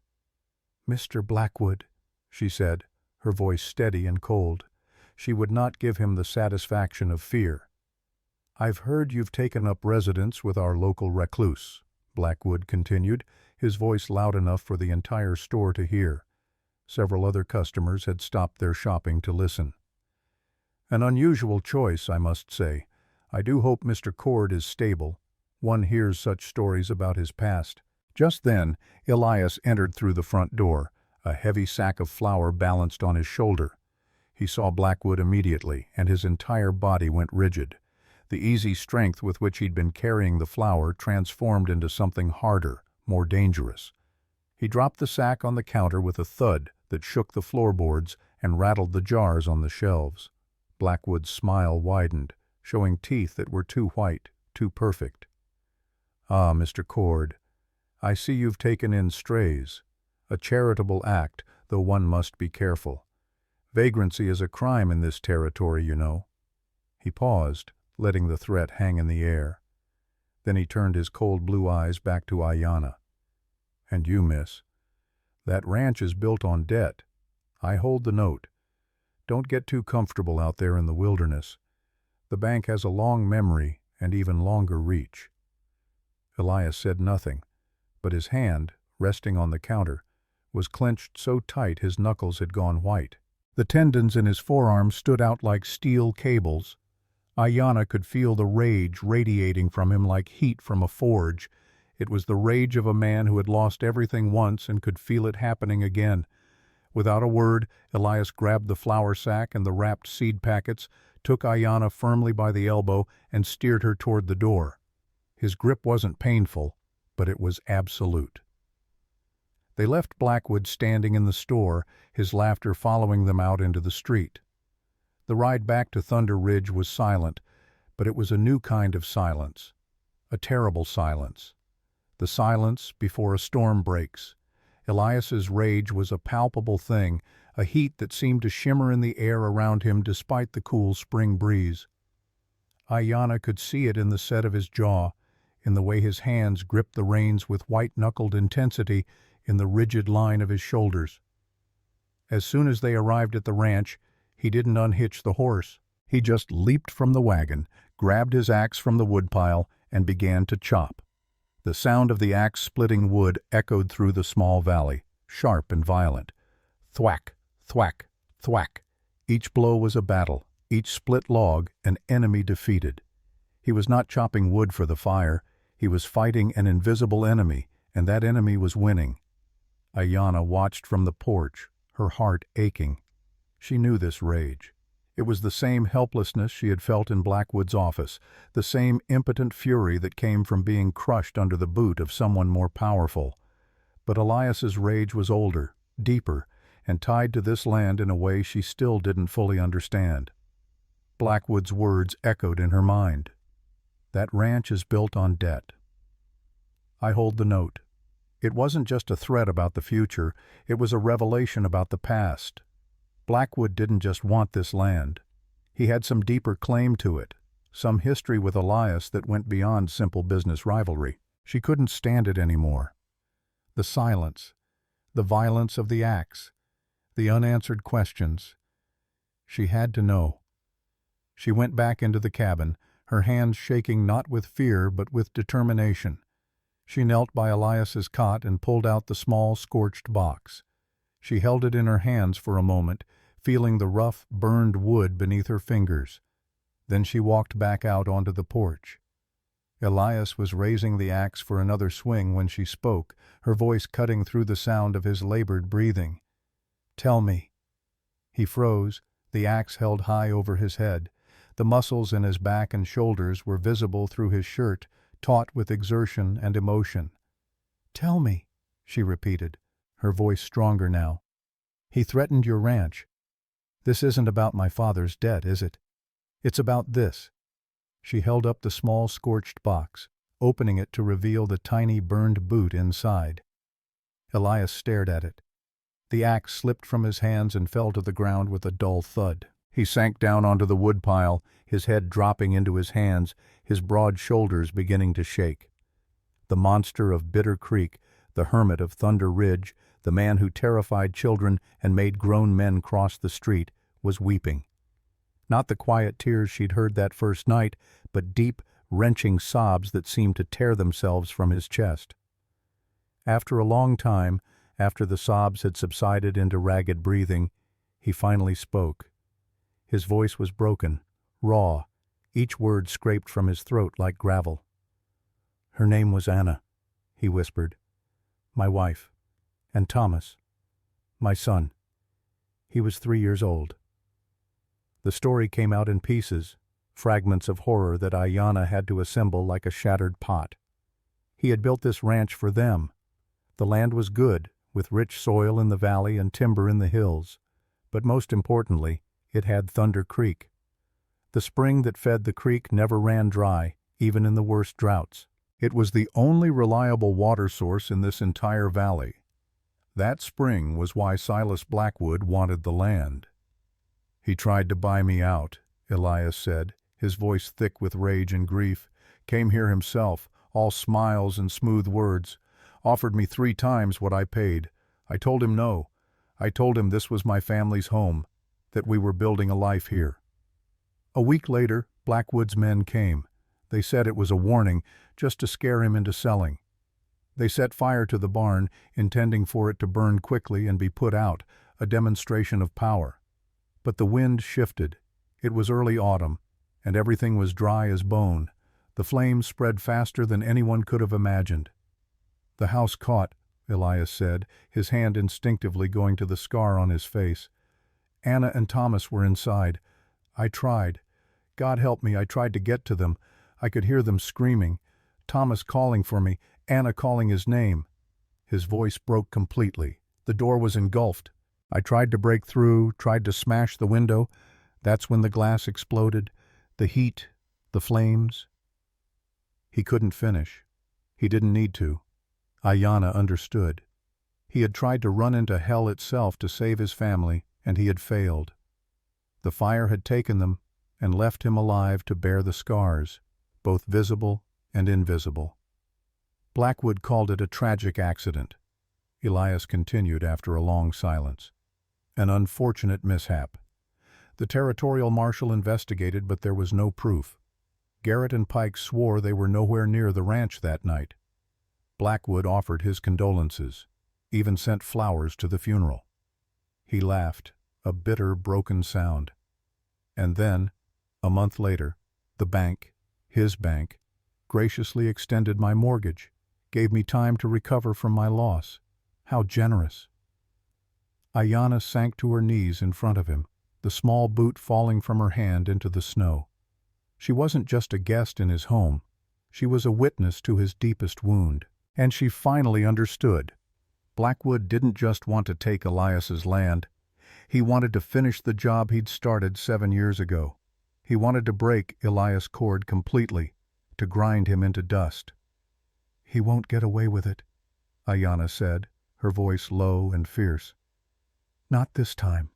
Speaker 1: "Mr. Blackwood," she said, her voice steady and cold. She would not give him the satisfaction of fear. "I've heard you've taken up residence with our local recluse," Blackwood continued, his voice loud enough for the entire store to hear. Several other customers had stopped their shopping to listen. "An unusual choice, I must say. I do hope Mr. Cord is stable. One hears such stories about his past." Just then, Elias entered through the front door, a heavy sack of flour balanced on his shoulder. He saw Blackwood immediately, and his entire body went rigid. The easy strength with which he'd been carrying the flour transformed into something harder, more dangerous. He dropped the sack on the counter with a thud that shook the floorboards and rattled the jars on the shelves. Blackwood's smile widened, showing teeth that were too white, too perfect. "Ah, Mr. Cord, I see you've taken in strays. A charitable act, though one must be careful. Vagrancy is a crime in this territory, you know." He paused, letting the threat hang in the air. Then he turned his cold blue eyes back to Ayanna. "And you, miss, that ranch is built on debt. I hold the note. Don't get too comfortable out there in the wilderness. The bank has a long memory and even longer reach." Elias said nothing, but his hand, resting on the counter, was clenched so tight his knuckles had gone white. The tendons in his forearms stood out like steel cables. Ayanna could feel the rage radiating from him like heat from a forge. It was the rage of a man who had lost everything once and could feel it happening again. Without a word, Elias grabbed the flour sack and the wrapped seed packets, took Ayanna firmly by the elbow, and steered her toward the door. His grip wasn't painful, but it was absolute. They left Blackwood standing in the store, his laughter following them out into the street. The ride back to Thunder Ridge was silent, but it was a new kind of silence. A terrible silence. The silence before a storm breaks. Elias's rage was a palpable thing, a heat that seemed to shimmer in the air around him despite the cool spring breeze. Ayanna could see it in the set of his jaw, in the way his hands gripped the reins with white-knuckled intensity, in the rigid line of his shoulders. As soon as they arrived at the ranch, he didn't unhitch the horse. He just leaped from the wagon, grabbed his axe from the woodpile, and began to chop. The sound of the axe splitting wood echoed through the small valley, sharp and violent. Thwack, thwack, thwack. Each blow was a battle, each split log an enemy defeated. He was not chopping wood for the fire, he was fighting an invisible enemy, and that enemy was winning. Ayanna watched from the porch, her heart aching. She knew this rage. It was the same helplessness she had felt in Blackwood's office, the same impotent fury that came from being crushed under the boot of someone more powerful. But Elias's rage was older, deeper, and tied to this land in a way she still didn't fully understand. Blackwood's words echoed in her mind. That ranch is built on debt. I hold the note. It wasn't just a threat about the future, it was a revelation about the past. Blackwood didn't just want this land. He had some deeper claim to it, some history with Elias that went beyond simple business rivalry. She couldn't stand it anymore. The silence, the violence of the axe, the unanswered questions. She had to know. She went back into the cabin, her hands shaking not with fear but with determination. She knelt by Elias's cot and pulled out the small, scorched box. She held it in her hands for a moment, feeling the rough, burned wood beneath her fingers. Then she walked back out onto the porch. Elias was raising the axe for another swing when she spoke, her voice cutting through the sound of his labored breathing. "Tell me." He froze, the axe held high over his head. The muscles in his back and shoulders were visible through his shirt, taut with exertion and emotion. "Tell me," she repeated, her voice stronger now. "He threatened your ranch. This isn't about my father's debt, is it? It's about this." She held up the small scorched box, opening it to reveal the tiny burned boot inside. Elias stared at it. The axe slipped from his hands and fell to the ground with a dull thud. He sank down onto the woodpile, his head dropping into his hands, his broad shoulders beginning to shake. The monster of Bitter Creek, the hermit of Thunder Ridge, the man who terrified children and made grown men cross the street, was weeping. Not the quiet tears she'd heard that first night, but deep, wrenching sobs that seemed to tear themselves from his chest. After a long time, after the sobs had subsided into ragged breathing, he finally spoke. His voice was broken, raw, each word scraped from his throat like gravel. "Her name was Anna," he whispered. "My wife. And Thomas. My son. He was 3 years old." The story came out in pieces, fragments of horror that Ayanna had to assemble like a shattered pot. He had built this ranch for them. The land was good, with rich soil in the valley and timber in the hills. But most importantly, it had Thunder Creek. The spring that fed the creek never ran dry, even in the worst droughts. It was the only reliable water source in this entire valley. That spring was why Silas Blackwood wanted the land. "He tried to buy me out," Elias said, his voice thick with rage and grief. "Came here himself, all smiles and smooth words. Offered me 3 times what I paid. I told him no. I told him this was my family's home, that we were building a life here." A week later, Blackwood's men came. They said it was a warning, just to scare him into selling. They set fire to the barn, intending for it to burn quickly and be put out, a demonstration of power. But the wind shifted. It was early autumn, and everything was dry as bone. The flames spread faster than anyone could have imagined. "The house caught," Elias said, his hand instinctively going to the scar on his face. "Anna and Thomas were inside. I tried. God help me, I tried to get to them. I could hear them screaming. Thomas calling for me, Anna calling his name." His voice broke completely. The door was engulfed. "I tried to break through, tried to smash the window. That's when the glass exploded. The heat, the flames." He couldn't finish. He didn't need to. Ayanna understood. He had tried to run into hell itself to save his family, and he had failed. The fire had taken them and left him alive to bear the scars, both visible and invisible. Blackwood called it a tragic accident. Elias continued after a long silence. "An unfortunate mishap. The territorial marshal investigated, but there was no proof. Garrett and Pike swore they were nowhere near the ranch that night. Blackwood offered his condolences, even sent flowers to the funeral." He laughed, a bitter, broken sound. "And then, a month later, the bank, his bank, graciously extended my mortgage, gave me time to recover from my loss. How generous." Ayanna sank to her knees in front of him, the small boot falling from her hand into the snow. She wasn't just a guest in his home. She was a witness to his deepest wound. And she finally understood. Blackwood didn't just want to take Elias's land. He wanted to finish the job he'd started 7 years ago. He wanted to break Elias' cord completely, to grind him into dust. "He won't get away with it," Ayanna said, her voice low and fierce. "Not this time."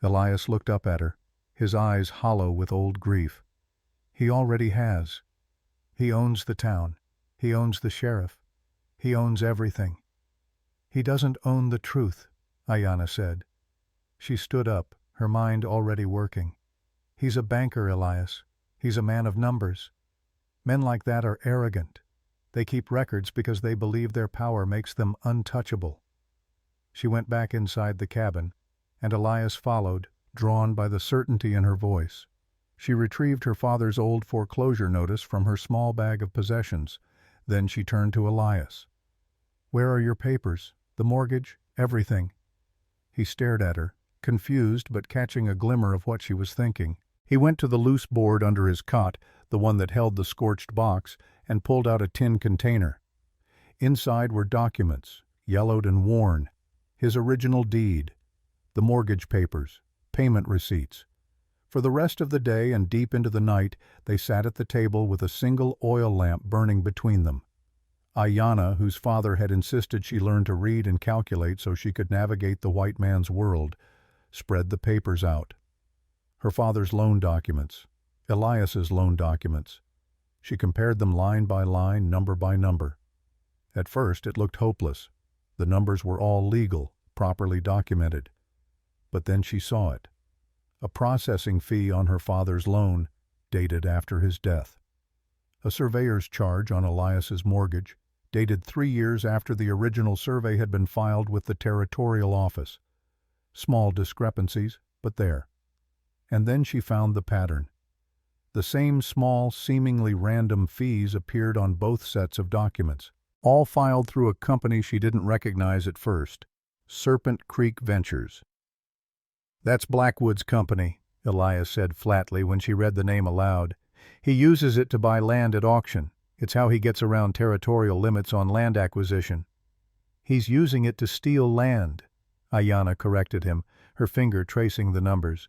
Speaker 1: Elias looked up at her, his eyes hollow with old grief. "He already has. He owns the town. He owns the sheriff. He owns everything." "He doesn't own the truth," Ayanna said. She stood up, her mind already working. "He's a banker, Elias. He's a man of numbers. Men like that are arrogant. They keep records because they believe their power makes them untouchable." She went back inside the cabin, and Elias followed, drawn by the certainty in her voice. She retrieved her father's old foreclosure notice from her small bag of possessions. Then she turned to Elias. "Where are your papers? The mortgage? Everything?" He stared at her, confused but catching a glimmer of what she was thinking. He went to the loose board under his cot, the one that held the scorched box, and pulled out a tin container. Inside were documents, yellowed and worn, his original deed, the mortgage papers, payment receipts. For the rest of the day and deep into the night, they sat at the table with a single oil lamp burning between them. Ayanna, whose father had insisted she learn to read and calculate so she could navigate the white man's world, spread the papers out. Her father's loan documents, Elias's loan documents. She compared them line by line, number by number. At first it looked hopeless. The numbers were all legal, properly documented. But then she saw it. A processing fee on her father's loan, dated after his death. A surveyor's charge on Elias's mortgage, dated 3 years after the original survey had been filed with the territorial office. Small discrepancies, but there. And then she found the pattern. The same small, seemingly random fees appeared on both sets of documents, all filed through a company she didn't recognize at first, Serpent Creek Ventures. "That's Blackwood's company," Elias said flatly when she read the name aloud. "He uses it to buy land at auction. It's how he gets around territorial limits on land acquisition." "He's using it to steal land," Ayanna corrected him, her finger tracing the numbers.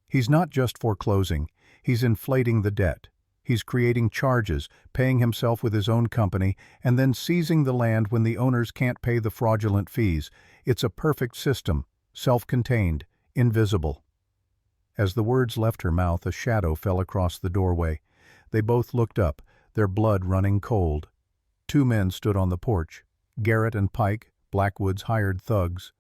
Speaker 1: "He's not just foreclosing. He's inflating the debt. He's creating charges, paying himself with his own company, and then seizing the land when the owners can't pay the fraudulent fees. It's a perfect system, self-contained, invisible." As the words left her mouth, a shadow fell across the doorway. They both looked up, their blood running cold. 2 men stood on the porch, Garrett and Pike, Blackwood's hired thugs.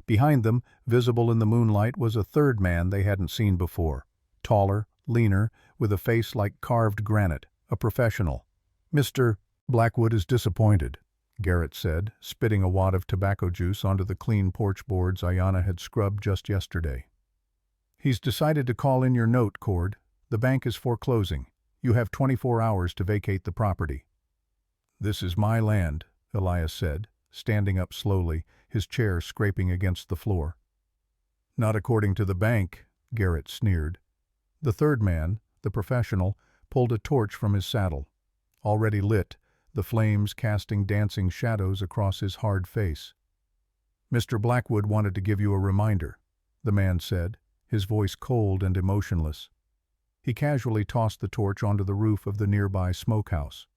Speaker 1: Behind them, visible in the moonlight, was a third man they hadn't seen before. Taller, leaner, with a face like carved granite, a professional. "Mr. Blackwood is disappointed," Garrett said, spitting a wad of tobacco juice onto the clean porch boards Ayanna had scrubbed just yesterday. "He's decided to call in your note, Cord. The bank is foreclosing. You have 24 hours to vacate the property." "This is my land," Elias said, standing up slowly, his chair scraping against the floor. "Not according to the bank," Garrett sneered. The third man, the professional, pulled a torch from his saddle. Already lit, the flames casting dancing shadows across his hard face. "Mr. Blackwood wanted to give you a reminder," the man said, his voice cold and emotionless. He casually tossed the torch onto the roof of the nearby smokehouse.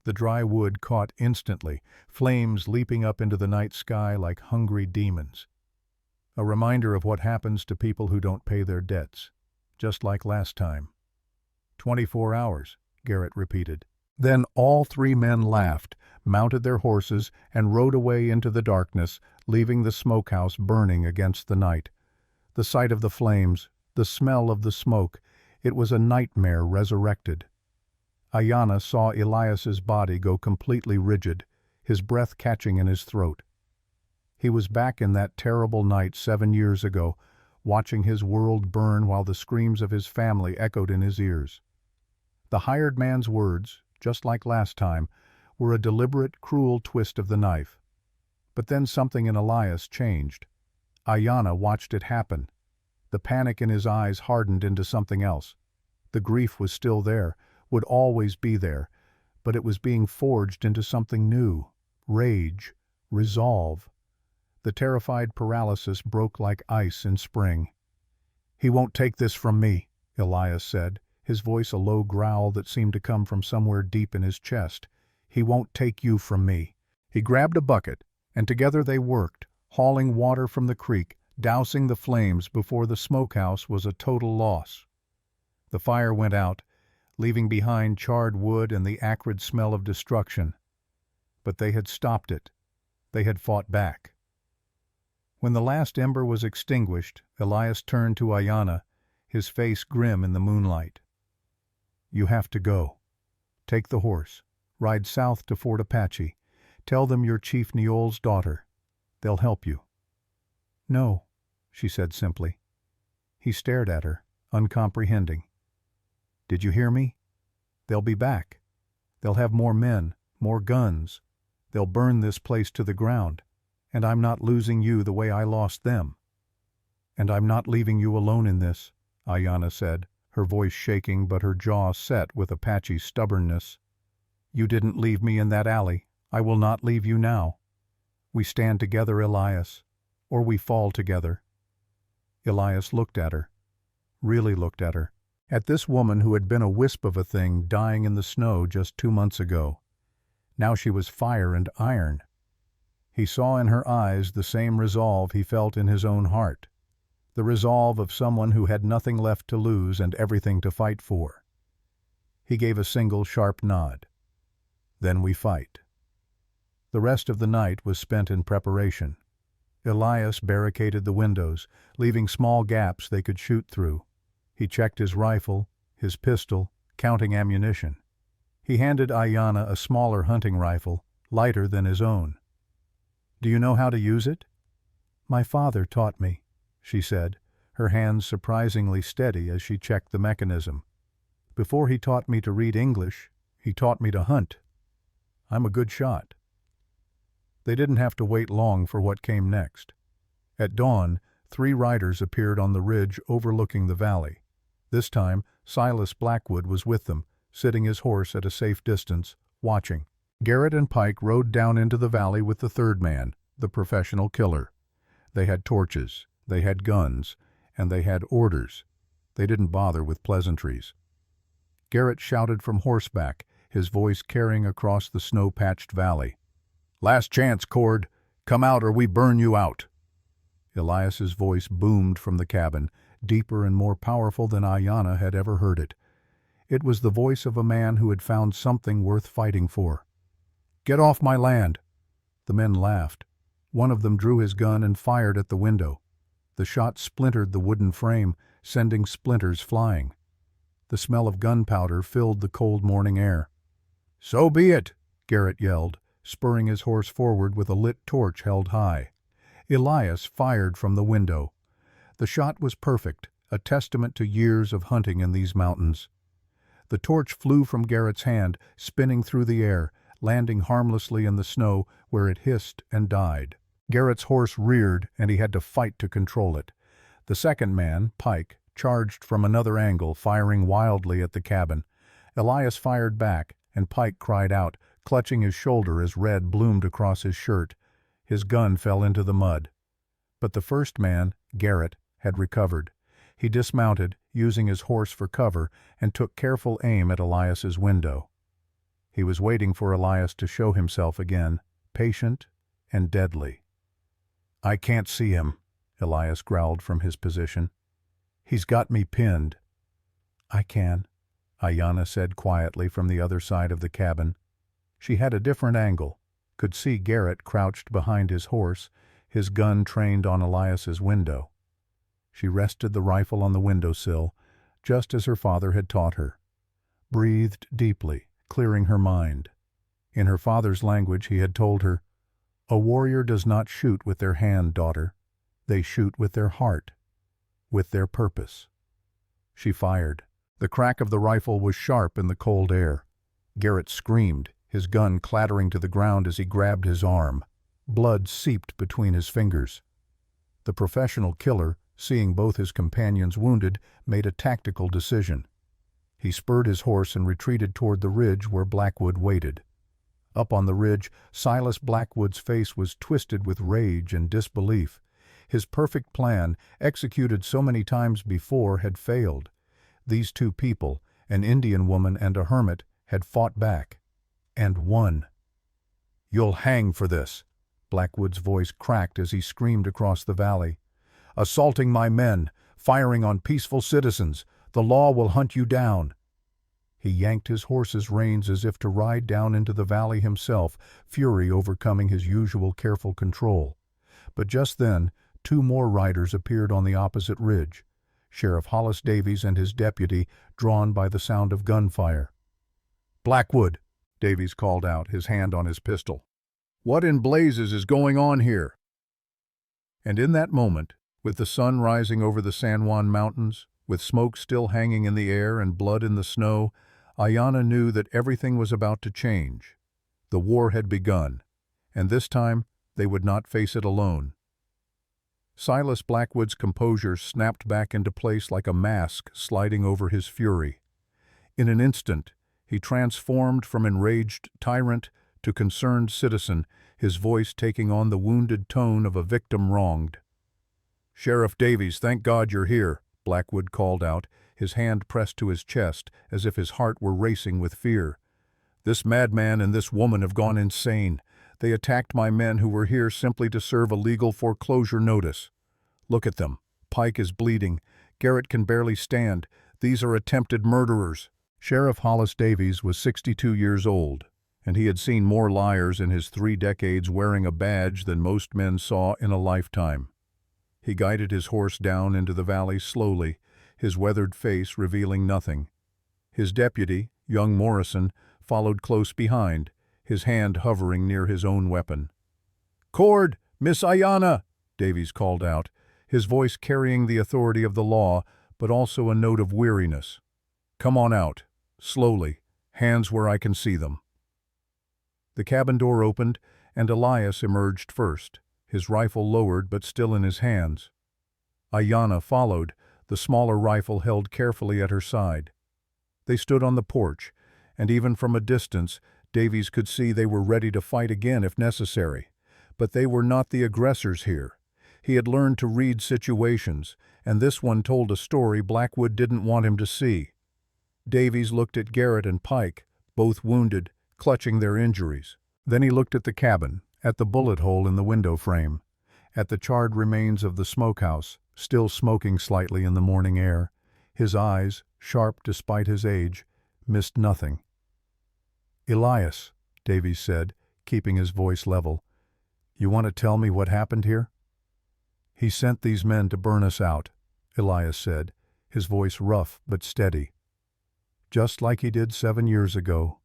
Speaker 1: The dry wood caught instantly, flames leaping up into the night sky like hungry demons. "A reminder of what happens to people who don't pay their debts, just like last time." 24 hours, Garrett repeated. Then all three men laughed, mounted their horses, and rode away into the darkness, leaving the smokehouse burning against the night. The sight of the flames, the smell of the smoke, it was a nightmare resurrected. Ayanna saw Elias's body go completely rigid, his breath catching in his throat. He was back in that terrible night 7 years ago, watching his world burn while the screams of his family echoed in his ears. The hired man's words, just like last time, were a deliberate, cruel twist of the knife. But then something in Elias changed. Ayanna watched it happen. The panic in his eyes hardened into something else. The grief was still there, would always be there, but it was being forged into something new: rage, resolve. The terrified paralysis broke like ice in spring. "He won't take this from me," Elias said, his voice a low growl that seemed to come from somewhere deep in his chest. "He won't take you from me." He grabbed a bucket, and together they worked, hauling water from the creek, dousing the flames before the smokehouse was a total loss. The fire went out, leaving behind charred wood and the acrid smell of destruction. But they had stopped it. They had fought back. When the last ember was extinguished, Elias turned to Ayanna, his face grim in the moonlight. "You have to go. Take the horse. Ride south to Fort Apache. Tell them you're Chief Neol's daughter. They'll help you." "No," she said simply. He stared at her, uncomprehending. "Did you hear me? They'll be back. They'll have more men, more guns. They'll burn this place to the ground. And I'm not losing you the way I lost them." "And I'm not leaving you alone in this," Ayanna said, her voice shaking but her jaw set with Apache stubbornness. "You didn't leave me in that alley. I will not leave you now. We stand together, Elias, or we fall together." Elias looked at her, really looked at her, at this woman who had been a wisp of a thing dying in the snow just 2 months ago. Now she was fire and iron. He saw in her eyes the same resolve he felt in his own heart, the resolve of someone who had nothing left to lose and everything to fight for. He gave a single sharp nod. "Then we fight." The rest of the night was spent in preparation. Elias barricaded the windows, leaving small gaps they could shoot through. He checked his rifle, his pistol, counting ammunition. He handed Ayanna a smaller hunting rifle, lighter than his own. "Do you know how to use it?" "My father taught me," she said, her hands surprisingly steady as she checked the mechanism. "Before he taught me to read English, he taught me to hunt. I'm a good shot." They didn't have to wait long for what came next. At dawn, 3 riders appeared on the ridge overlooking the valley. This time, Silas Blackwood was with them, sitting his horse at a safe distance, watching. Garrett and Pike rode down into the valley with the third man, the professional killer. They had torches, they had guns, and they had orders. They didn't bother with pleasantries. Garrett shouted from horseback, his voice carrying across the snow-patched valley. "Last chance, Cord. Come out or we burn you out." Elias's voice boomed from the cabin, deeper and more powerful than Ayanna had ever heard it. It was the voice of a man who had found something worth fighting for. "Get off my land." The men laughed. One of them drew his gun and fired at the window. The shot splintered the wooden frame, sending splinters flying. The smell of gunpowder filled the cold morning air. "So be it," Garrett yelled, spurring his horse forward with a lit torch held high. Elias fired from the window. The shot was perfect, a testament to years of hunting in these mountains. The torch flew from Garrett's hand, spinning through the air, landing harmlessly in the snow where it hissed and died. Garrett's horse reared, and he had to fight to control it. The second man, Pike, charged from another angle, firing wildly at the cabin. Elias fired back, and Pike cried out, clutching his shoulder as red bloomed across his shirt. His gun fell into the mud. But the first man, Garrett, had recovered. He dismounted, using his horse for cover, and took careful aim at Elias's window. He was waiting for Elias to show himself again, patient and deadly. "I can't see him," Elias growled from his position. "He's got me pinned." "I can," Ayanna said quietly from the other side of the cabin. She had a different angle, could see Garrett crouched behind his horse, his gun trained on Elias's window. She rested the rifle on the windowsill, just as her father had taught her. Breathed deeply, clearing her mind. In her father's language he had told her, "A warrior does not shoot with their hand, daughter. They shoot with their heart, with their purpose." She fired. The crack of the rifle was sharp in the cold air. Garrett screamed, his gun clattering to the ground as he grabbed his arm. Blood seeped between his fingers. The professional killer, seeing both his companions wounded, made a tactical decision. He spurred his horse and retreated toward the ridge where Blackwood waited. Up on the ridge, Silas Blackwood's face was twisted with rage and disbelief. His perfect plan, executed so many times before, had failed. These two people, an Indian woman and a hermit, had fought back. And won. "You'll hang for this," Blackwood's voice cracked as he screamed across the valley. "Assaulting my men, firing on peaceful citizens. The law will hunt you down." He yanked his horse's reins as if to ride down into the valley himself, fury overcoming his usual careful control. But just then, two more riders appeared on the opposite ridge. Sheriff Hollis Davies and his deputy, drawn by the sound of gunfire. "Blackwood," Davies called out, his hand on his pistol. "What in blazes is going on here?" And in that moment, with the sun rising over the San Juan Mountains, with smoke still hanging in the air and blood in the snow, Ayanna knew that everything was about to change. The war had begun, and this time they would not face it alone. Silas Blackwood's composure snapped back into place like a mask sliding over his fury. In an instant, he transformed from enraged tyrant to concerned citizen, his voice taking on the wounded tone of a victim wronged. "Sheriff Davies, thank God you're here," Blackwood called out, his hand pressed to his chest as if his heart were racing with fear. "This madman and this woman have gone insane. They attacked my men who were here simply to serve a legal foreclosure notice. Look at them. Pike is bleeding. Garrett can barely stand. These are attempted murderers." Sheriff Hollis Davies was 62 years old, and he had seen more liars in his 3 decades wearing a badge than most men saw in a lifetime. He guided his horse down into the valley slowly, his weathered face revealing nothing. His deputy, young Morrison, followed close behind, his hand hovering near his own weapon. "Cord! Miss Ayanna!" Davies called out, his voice carrying the authority of the law, but also a note of weariness. "Come on out. Slowly. Hands where I can see them." The cabin door opened, and Elias emerged first, his rifle lowered but still in his hands. Ayanna followed, the smaller rifle held carefully at her side. They stood on the porch, and even from a distance, Davies could see they were ready to fight again if necessary. But they were not the aggressors here. He had learned to read situations, and this one told a story Blackwood didn't want him to see. Davies looked at Garrett and Pike, both wounded, clutching their injuries. Then he looked at the cabin, at the bullet hole in the window frame, at the charred remains of the smokehouse, still smoking slightly in the morning air. His eyes, sharp despite his age, missed nothing. "Elias," Davies said, keeping his voice level, "you want to tell me what happened here?" "He sent these men to burn us out," Elias said, his voice rough but steady. "Just like he did 7 years ago,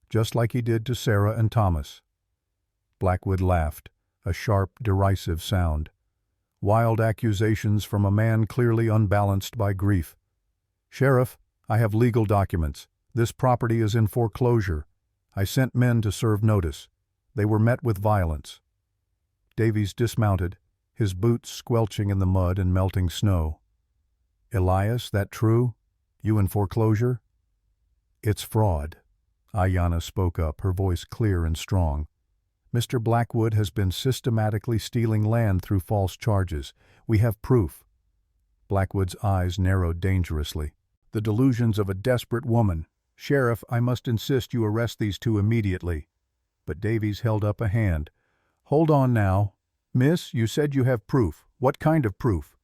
Speaker 1: just like he did to Sarah and Thomas." Blackwood laughed, a sharp, derisive sound. Wild accusations from a man clearly unbalanced by grief. "Sheriff, I have legal documents. This property is in foreclosure. I sent men to serve notice. They were met with violence." Davies dismounted, his boots squelching in the mud and melting snow. "Elias, that true? You in foreclosure?" "It's fraud," Ayanna spoke up, her voice clear and strong. "Mr. Blackwood has been systematically stealing land through false charges. We have proof." Blackwood's eyes narrowed dangerously. "The delusions of a desperate woman. Sheriff, I must insist you arrest these two immediately." But Davies held up a hand. "Hold on now. Miss, you said you have proof. What kind of proof?"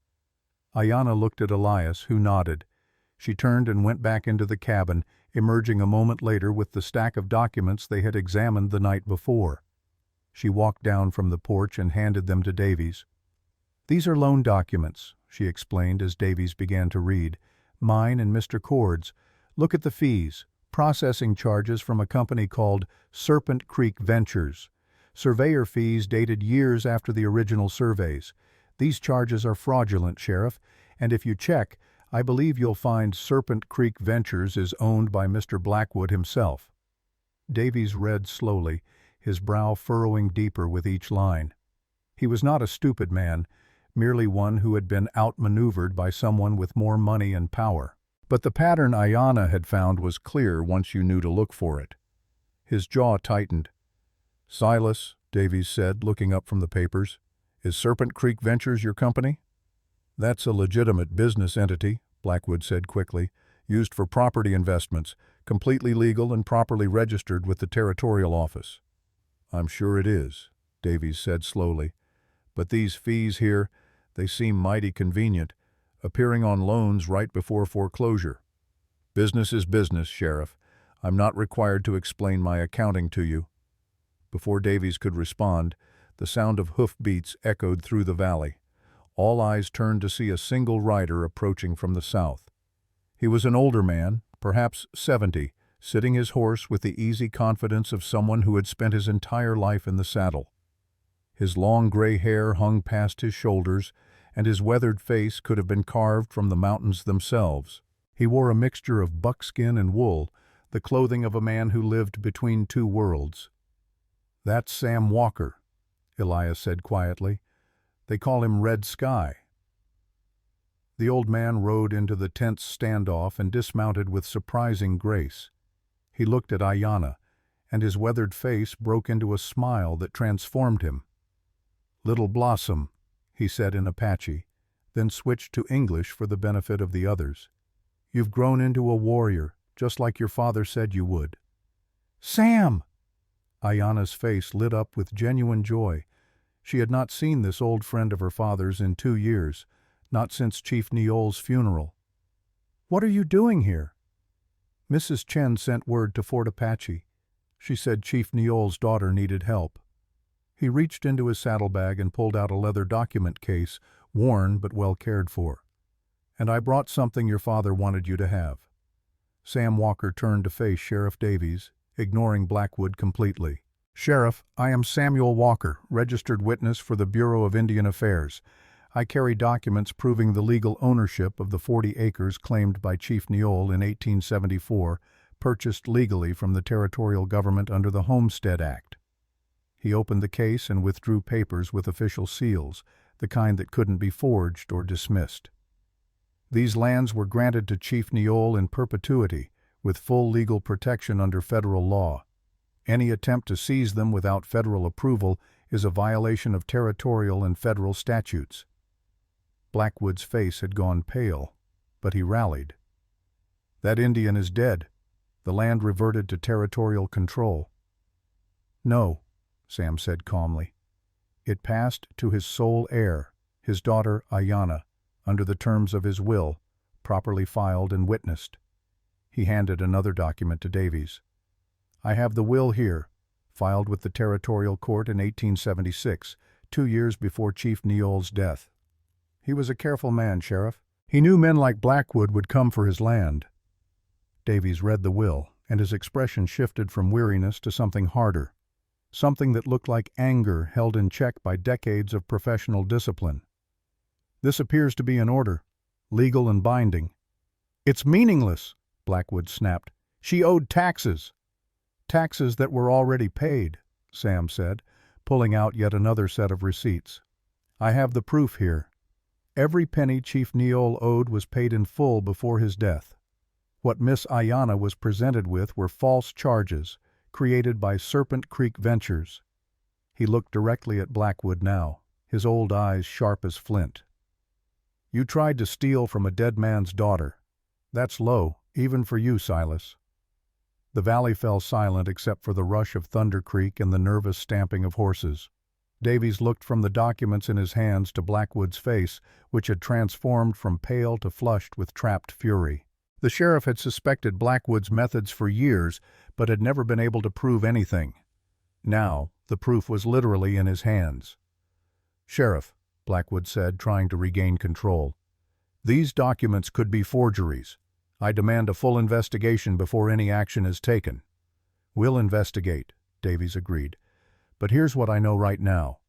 Speaker 1: Ayanna looked at Elias, who nodded. She turned and went back into the cabin, emerging a moment later with the stack of documents they had examined the night before. She walked down from the porch and handed them to Davies. "These are loan documents," she explained as Davies began to read. "Mine and Mr. Cord's. Look at the fees. Processing charges from a company called Serpent Creek Ventures. Surveyor fees dated years after the original surveys. These charges are fraudulent, Sheriff, and if you check, I believe you'll find Serpent Creek Ventures is owned by Mr. Blackwood himself." Davies read slowly, his brow furrowing deeper with each line. He was not a stupid man, merely one who had been outmaneuvered by someone with more money and power. But the pattern Ayanna had found was clear once you knew to look for it. His jaw tightened. "Silas," Davies said, looking up from the papers, "is Serpent Creek Ventures your company?" "That's a legitimate business entity," Blackwood said quickly, "used for property investments, completely legal and properly registered with the Territorial Office." "I'm sure it is," Davies said slowly. "But these fees here, they seem mighty convenient, appearing on loans right before foreclosure." "Business is business, Sheriff. I'm not required to explain my accounting to you." Before Davies could respond, the sound of hoofbeats echoed through the valley. All eyes turned to see a single rider approaching from the south. He was an older man, perhaps 70, sitting his horse with the easy confidence of someone who had spent his entire life in the saddle. His long gray hair hung past his shoulders, and his weathered face could have been carved from the mountains themselves. He wore a mixture of buckskin and wool, the clothing of a man who lived between two worlds. "That's Sam Walker," Elias said quietly. "They call him Red Sky." The old man rode into the tense standoff and dismounted with surprising grace. He looked at Ayanna, and his weathered face broke into a smile that transformed him. "Little Blossom," he said in Apache, then switched to English for the benefit of the others. "You've grown into a warrior, just like your father said you would." "Sam!" Ayanna's face lit up with genuine joy. She had not seen this old friend of her father's in 2 years, not since Chief Neol's funeral. "What are you doing here?" "Mrs. Chen sent word to Fort Apache. She said Chief Neol's daughter needed help." He reached into his saddlebag and pulled out a leather document case, worn but well cared for. "And I brought something your father wanted you to have." Sam Walker turned to face Sheriff Davies, ignoring Blackwood completely. "Sheriff, I am Samuel Walker, registered witness for the Bureau of Indian Affairs. I carry documents proving the legal ownership of the 40 acres claimed by Chief Neol in 1874, purchased legally from the territorial government under the Homestead Act." He opened the case and withdrew papers with official seals, the kind that couldn't be forged or dismissed. "These lands were granted to Chief Neol in perpetuity, with full legal protection under federal law. Any attempt to seize them without federal approval is a violation of territorial and federal statutes." Blackwood's face had gone pale, but he rallied. "That Indian is dead. The land reverted to territorial control." "No," Sam said calmly. "It passed to his sole heir, his daughter Ayanna, under the terms of his will, properly filed and witnessed." He handed another document to Davies. "I have the will here, filed with the Territorial Court in 1876, 2 years before Chief Neol's death. He was a careful man, Sheriff. He knew men like Blackwood would come for his land." Davies read the will, and his expression shifted from weariness to something harder, something that looked like anger held in check by decades of professional discipline. This appears to be an order, legal and binding. It's meaningless, Blackwood snapped. She owed taxes. Taxes that were already paid, Sam said, pulling out yet another set of receipts. I have the proof here. Every penny Chief Neol owed was paid in full before his death. What Miss Ayanna was presented with were false charges, created by Serpent Creek Ventures. He looked directly at Blackwood now, his old eyes sharp as flint. You tried to steal from a dead man's daughter. That's low, even for you, Silas. The valley fell silent except for the rush of Thunder Creek and the nervous stamping of horses. Davies looked from the documents in his hands to Blackwood's face, which had transformed from pale to flushed with trapped fury. The sheriff had suspected Blackwood's methods for years, but had never been able to prove anything. Now, the proof was literally in his hands. "Sheriff," Blackwood said, trying to regain control, "these documents could be forgeries. I demand a full investigation before any action is taken." "We'll investigate," Davies agreed. "But here's what I know right now.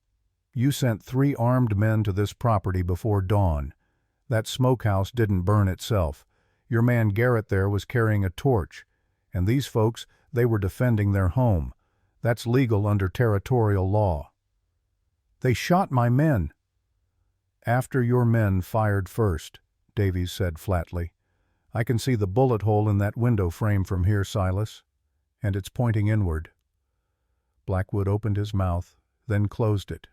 Speaker 1: You sent 3 armed men to this property before dawn. That smokehouse didn't burn itself. Your man Garrett there was carrying a torch. And these folks, they were defending their home. That's legal under territorial law." "They shot my men." "After your men fired first," Davies said flatly. "I can see the bullet hole in that window frame from here, Silas. And it's pointing inward." Blackwood opened his mouth, then closed it.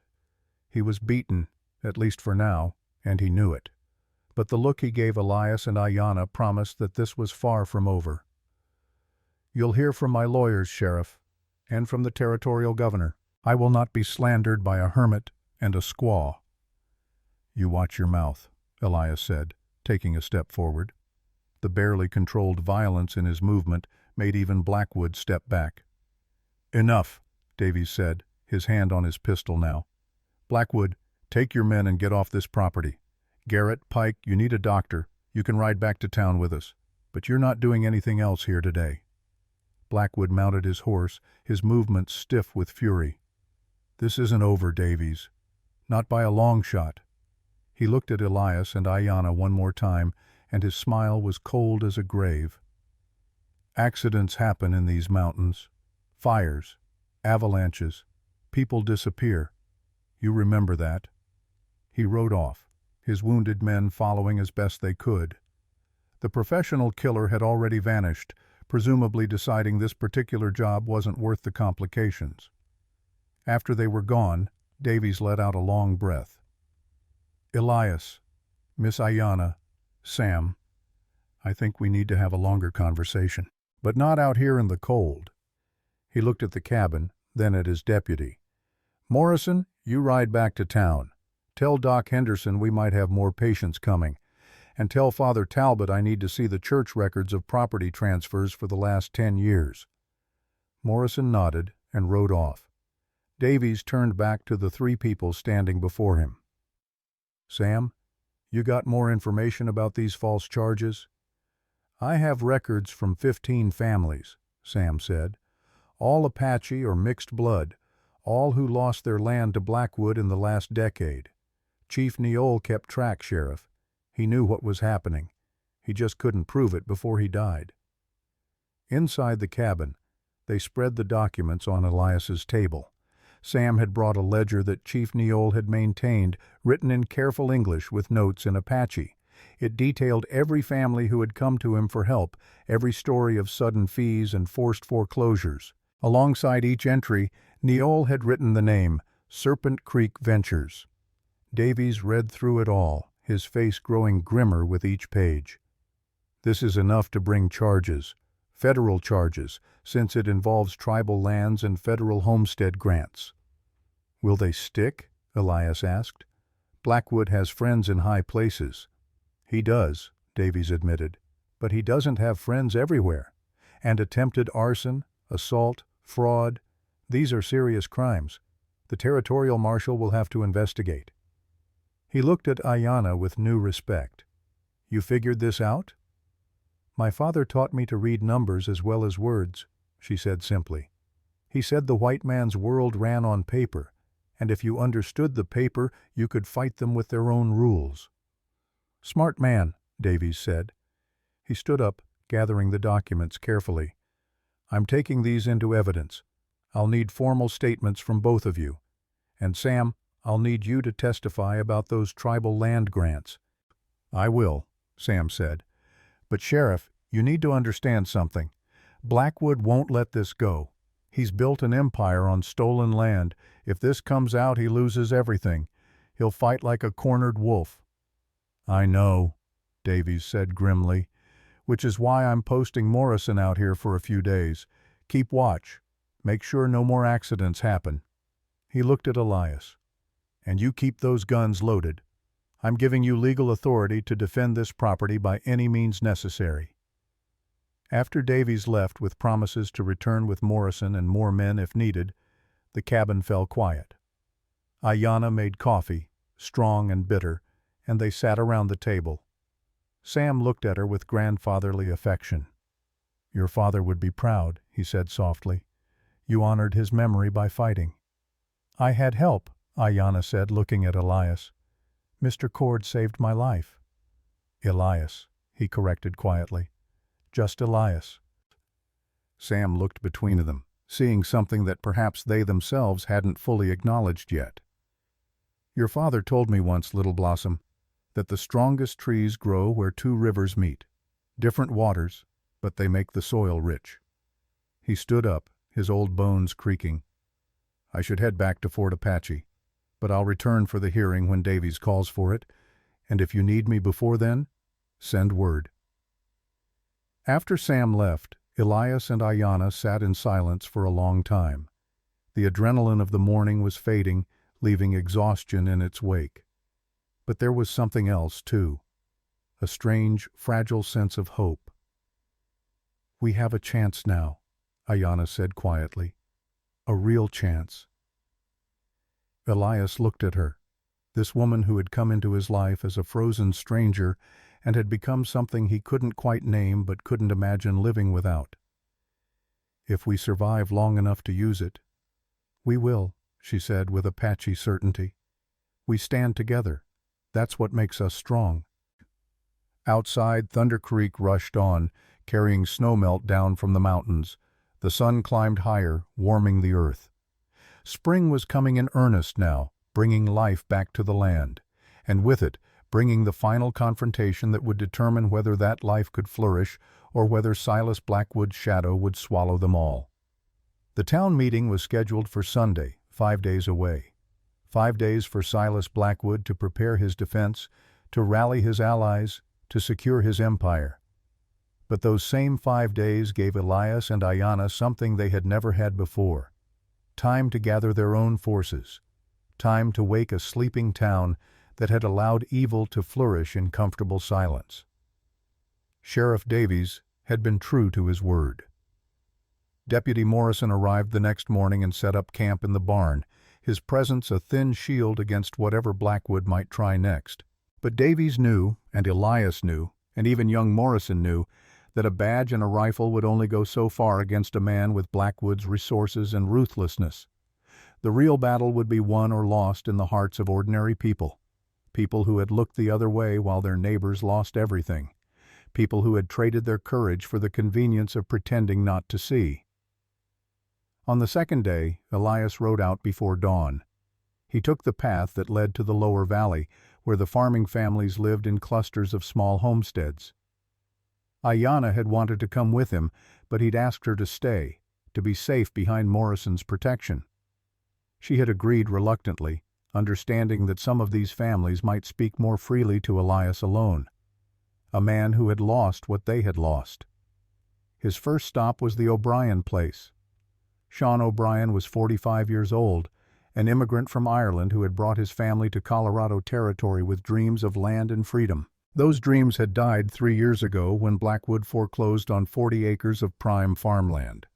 Speaker 1: He was beaten, at least for now, and he knew it. But the look he gave Elias and Ayanna promised that this was far from over. "You'll hear from my lawyers, Sheriff, and from the territorial governor. I will not be slandered by a hermit and a squaw." "You watch your mouth," Elias said, taking a step forward. The barely controlled violence in his movement made even Blackwood step back. "Enough," Davies said, his hand on his pistol now. "Blackwood, take your men and get off this property. Garrett, Pike, you need a doctor. You can ride back to town with us. But you're not doing anything else here today." Blackwood mounted his horse, his movements stiff with fury. "This isn't over, Davies. Not by a long shot." He looked at Elias and Ayanna one more time, and his smile was cold as a grave. "Accidents happen in these mountains. Fires, avalanches, people disappear. You remember that." He rode off, his wounded men following as best they could. The professional killer had already vanished, presumably deciding this particular job wasn't worth the complications. After they were gone, Davies let out a long breath. "Elias, Miss Ayanna, Sam, I think we need to have a longer conversation, but not out here in the cold." He looked at the cabin, then at his deputy. "Morrison, you ride back to town. Tell Doc Henderson we might have more patients coming, and tell Father Talbot I need to see the church records of property transfers for the last 10 years. Morrison nodded and rode off. Davies turned back to the 3 people standing before him. "Sam, you got more information about these false charges?" "I have records from 15 families," Sam said. "All Apache or mixed blood, all who lost their land to Blackwood in the last decade. Chief Neol kept track, Sheriff. He knew what was happening. He just couldn't prove it before he died." Inside the cabin, they spread the documents on Elias's table. Sam had brought a ledger that Chief Neol had maintained, written in careful English with notes in Apache. It detailed every family who had come to him for help, every story of sudden fees and forced foreclosures. Alongside each entry, Neol had written the name, Serpent Creek Ventures. Davies read through it all, his face growing grimmer with each page. "This is enough to bring charges, federal charges, since it involves tribal lands and federal homestead grants." "Will they stick?" Elias asked. "Blackwood has friends in high places." "He does," Davies admitted, "but he doesn't have friends everywhere. And attempted arson, assault, fraud, these are serious crimes. The territorial marshal will have to investigate." He looked at Ayanna with new respect. "You figured this out?" "My father taught me to read numbers as well as words," she said simply. "He said the white man's world ran on paper, and if you understood the paper, you could fight them with their own rules." Smart man, Davies said. He stood up, gathering the documents carefully. I'm taking these into evidence. I'll need formal statements from both of you. And Sam, I'll need you to testify about those tribal land grants. I will, Sam said. But Sheriff, you need to understand something. Blackwood won't let this go. He's built an empire on stolen land. If this comes out, he loses everything. He'll fight like a cornered wolf. I know, Davies said grimly, which is why I'm posting Morrison out here for a few days. Keep watch. Make sure no more accidents happen. He looked at Elias. And you keep those guns loaded. I'm giving you legal authority to defend this property by any means necessary. After Davies left with promises to return with Morrison and more men if needed, the cabin fell quiet. Ayanna made coffee, strong and bitter, and they sat around the table. Sam looked at her with grandfatherly affection. Your father would be proud, he said softly. You honored his memory by fighting. I had help, Ayanna said, looking at Elias. Mr. Cord saved my life. Elias, he corrected quietly. Just Elias. Sam looked between them, seeing something that perhaps they themselves hadn't fully acknowledged yet. Your father told me once, Little Blossom, that the strongest trees grow where two rivers meet. Different waters, but they make the soil rich. He stood up, his old bones creaking. I should head back to Fort Apache, but I'll return for the hearing when Davies calls for it, and if you need me before then, send word. After Sam left, Elias and Ayanna sat in silence for a long time. The adrenaline of the morning was fading, leaving exhaustion in its wake. But there was something else, too. A strange, fragile sense of hope. We have a chance now, Ayanna said quietly. A real chance. Elias looked at her, this woman who had come into his life as a frozen stranger and had become something he couldn't quite name but couldn't imagine living without. If we survive long enough to use it, we will, she said with Apache certainty. We stand together. That's what makes us strong. Outside, Thunder Creek rushed on, carrying snowmelt down from the mountains. The sun climbed higher, warming the earth. Spring was coming in earnest now, bringing life back to the land, and with it, bringing the final confrontation that would determine whether that life could flourish or whether Silas Blackwood's shadow would swallow them all. The town meeting was scheduled for Sunday, 5 days away. 5 days for Silas Blackwood to prepare his defense, to rally his allies, to secure his empire. But those same 5 days gave Elias and Ayanna something they had never had before. Time to gather their own forces. Time to wake a sleeping town that had allowed evil to flourish in comfortable silence. Sheriff Davies had been true to his word. Deputy Morrison arrived the next morning and set up camp in the barn, his presence a thin shield against whatever Blackwood might try next. But Davies knew, and Elias knew, and even young Morrison knew, that a badge and a rifle would only go so far against a man with Blackwood's resources and ruthlessness. The real battle would be won or lost in the hearts of ordinary people. People who had looked the other way while their neighbors lost everything. People who had traded their courage for the convenience of pretending not to see. On the second day, Elias rode out before dawn. He took the path that led to the lower valley, where the farming families lived in clusters of small homesteads. Ayanna had wanted to come with him, but he'd asked her to stay, to be safe behind Morrison's protection. She had agreed reluctantly, understanding that some of these families might speak more freely to Elias alone, a man who had lost what they had lost. His first stop was the O'Brien place. Sean O'Brien was 45 years old, an immigrant from Ireland who had brought his family to Colorado Territory with dreams of land and freedom. Those dreams had died 3 years ago when Blackwood foreclosed on 40 acres of prime farmland.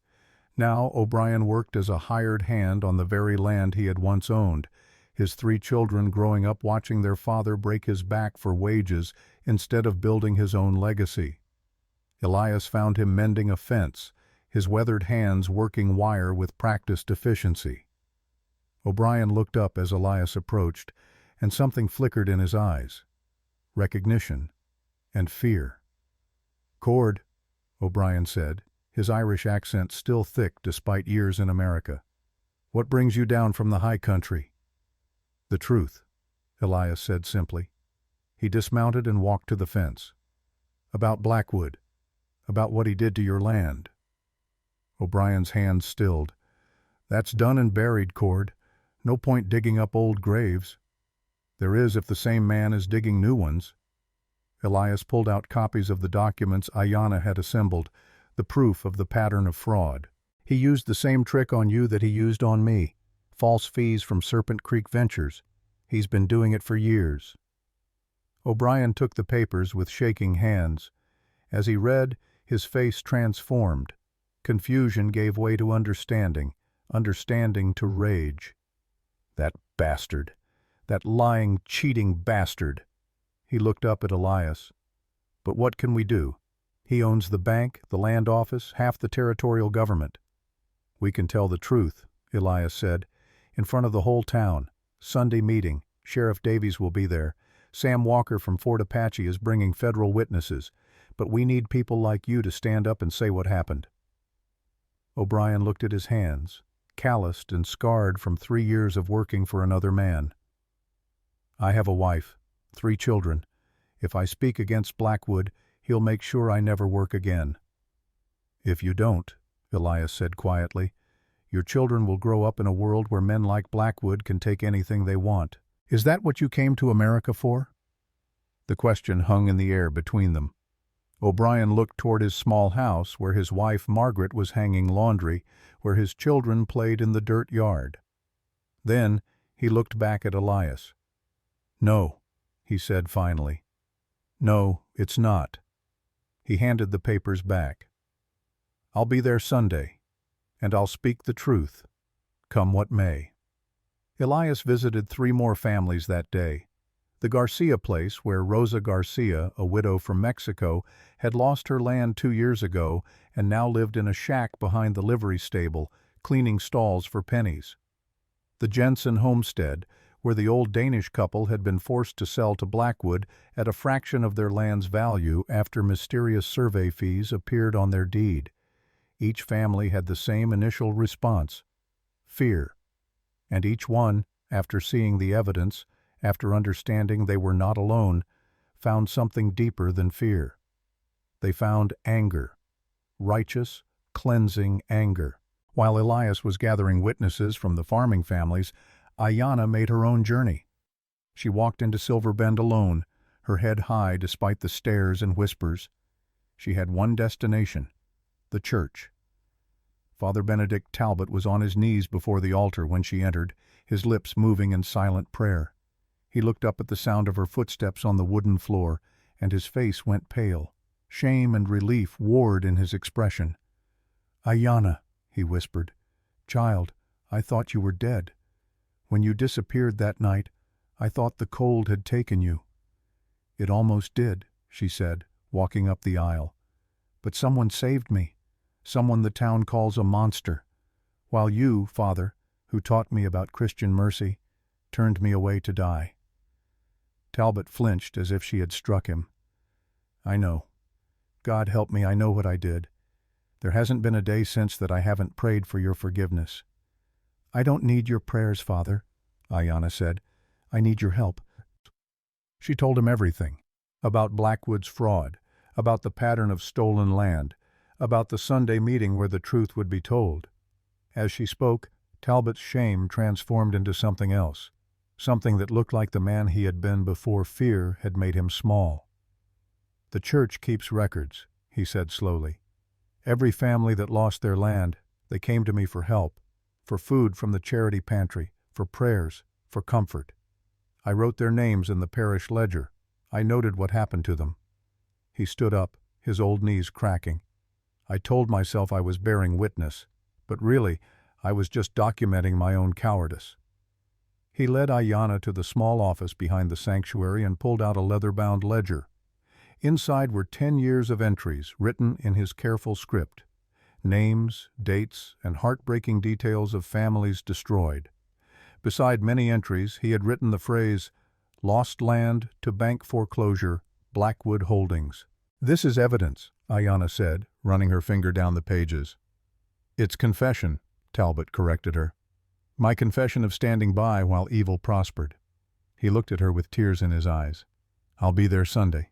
Speaker 1: Now O'Brien worked as a hired hand on the very land he had once owned, his 3 children growing up watching their father break his back for wages instead of building his own legacy. Elias found him mending a fence, his weathered hands working wire with practiced efficiency. O'Brien looked up as Elias approached, and something flickered in his eyes. recognition, and fear. "Cord," O'Brien said, his Irish accent still thick despite years in America. "What brings you down from the high country?" "The truth," Elias said simply. He dismounted and walked to the fence. "About Blackwood. About what he did to your land." O'Brien's hands stilled. "That's done and buried, Cord. No point digging up old graves." "There is if the same man is digging new ones." Elias pulled out copies of the documents Ayanna had assembled, the proof of the pattern of fraud. "He used the same trick on you that he used on me. False fees from Serpent Creek Ventures. He's been doing it for years." O'Brien took the papers with shaking hands. As he read, his face transformed. Confusion gave way to understanding, understanding to rage. "That bastard! That lying, cheating bastard!" He looked up at Elias. "But what can we do? He owns the bank, the land office, half the territorial government." "We can tell the truth," Elias said, "in front of the whole town. Sunday meeting. Sheriff Davies will be there. Sam Walker from Fort Apache is bringing federal witnesses, but we need people like you to stand up and say what happened." O'Brien looked at his hands, calloused and scarred from 3 years of working for another man. "I have a wife, 3 children. If I speak against Blackwood, he'll make sure I never work again." "If you don't," Elias said quietly, "your children will grow up in a world where men like Blackwood can take anything they want. Is that what you came to America for?" The question hung in the air between them. O'Brien looked toward his small house where his wife Margaret was hanging laundry, where his children played in the dirt yard. Then he looked back at Elias. "No," he said finally. "No, it's not." He handed the papers back. "I'll be there Sunday, and I'll speak the truth, come what may." Elias visited 3 more families that day. The Garcia place, where Rosa Garcia, a widow from Mexico, had lost her land 2 years ago and now lived in a shack behind the livery stable, cleaning stalls for pennies. The Jensen homestead, where the old Danish couple had been forced to sell to Blackwood at a fraction of their land's value after mysterious survey fees appeared on their deed. Each family had the same initial response: fear. And each one, after seeing the evidence, after understanding they were not alone, found something deeper than fear. They found anger. Righteous, cleansing anger. While Elias was gathering witnesses from the farming families, Ayanna made her own journey. She walked into Silver Bend alone, her head high despite the stares and whispers. She had one destination: the church. Father Benedict Talbot was on his knees before the altar when she entered, his lips moving in silent prayer. He looked up at the sound of her footsteps on the wooden floor, and his face went pale. Shame and relief warred in his expression. "Ayanna," he whispered, "child, I thought you were dead. When you disappeared that night, I thought the cold had taken you." "It almost did," she said, walking up the aisle. "But someone saved me, someone the town calls a monster, while you, Father, who taught me about Christian mercy, turned me away to die." Talbot flinched as if she had struck him. "I know. God help me, I know what I did. There hasn't been a day since that I haven't prayed for your forgiveness." "I don't need your prayers, Father," Ayanna said. "I need your help." She told him everything, about Blackwood's fraud, about the pattern of stolen land, about the Sunday meeting where the truth would be told. As she spoke, Talbot's shame transformed into something else, something that looked like the man he had been before fear had made him small. "The church keeps records," he said slowly. "Every family that lost their land, they came to me for help, for food from the charity pantry, for prayers, for comfort. I wrote their names in the parish ledger. I noted what happened to them." He stood up, his old knees cracking. "I told myself I was bearing witness, but really, I was just documenting my own cowardice." He led Ayanna to the small office behind the sanctuary and pulled out a leather-bound ledger. Inside were 10 years of entries written in his careful script. Names, dates, and heartbreaking details of families destroyed. Beside many entries, he had written the phrase, Lost land to bank foreclosure, Blackwood Holdings. This is evidence, Ayanna said, running her finger down the pages. It's confession, Talbot corrected her. My confession of standing by while evil prospered. He looked at her with tears in his eyes. I'll be there Sunday.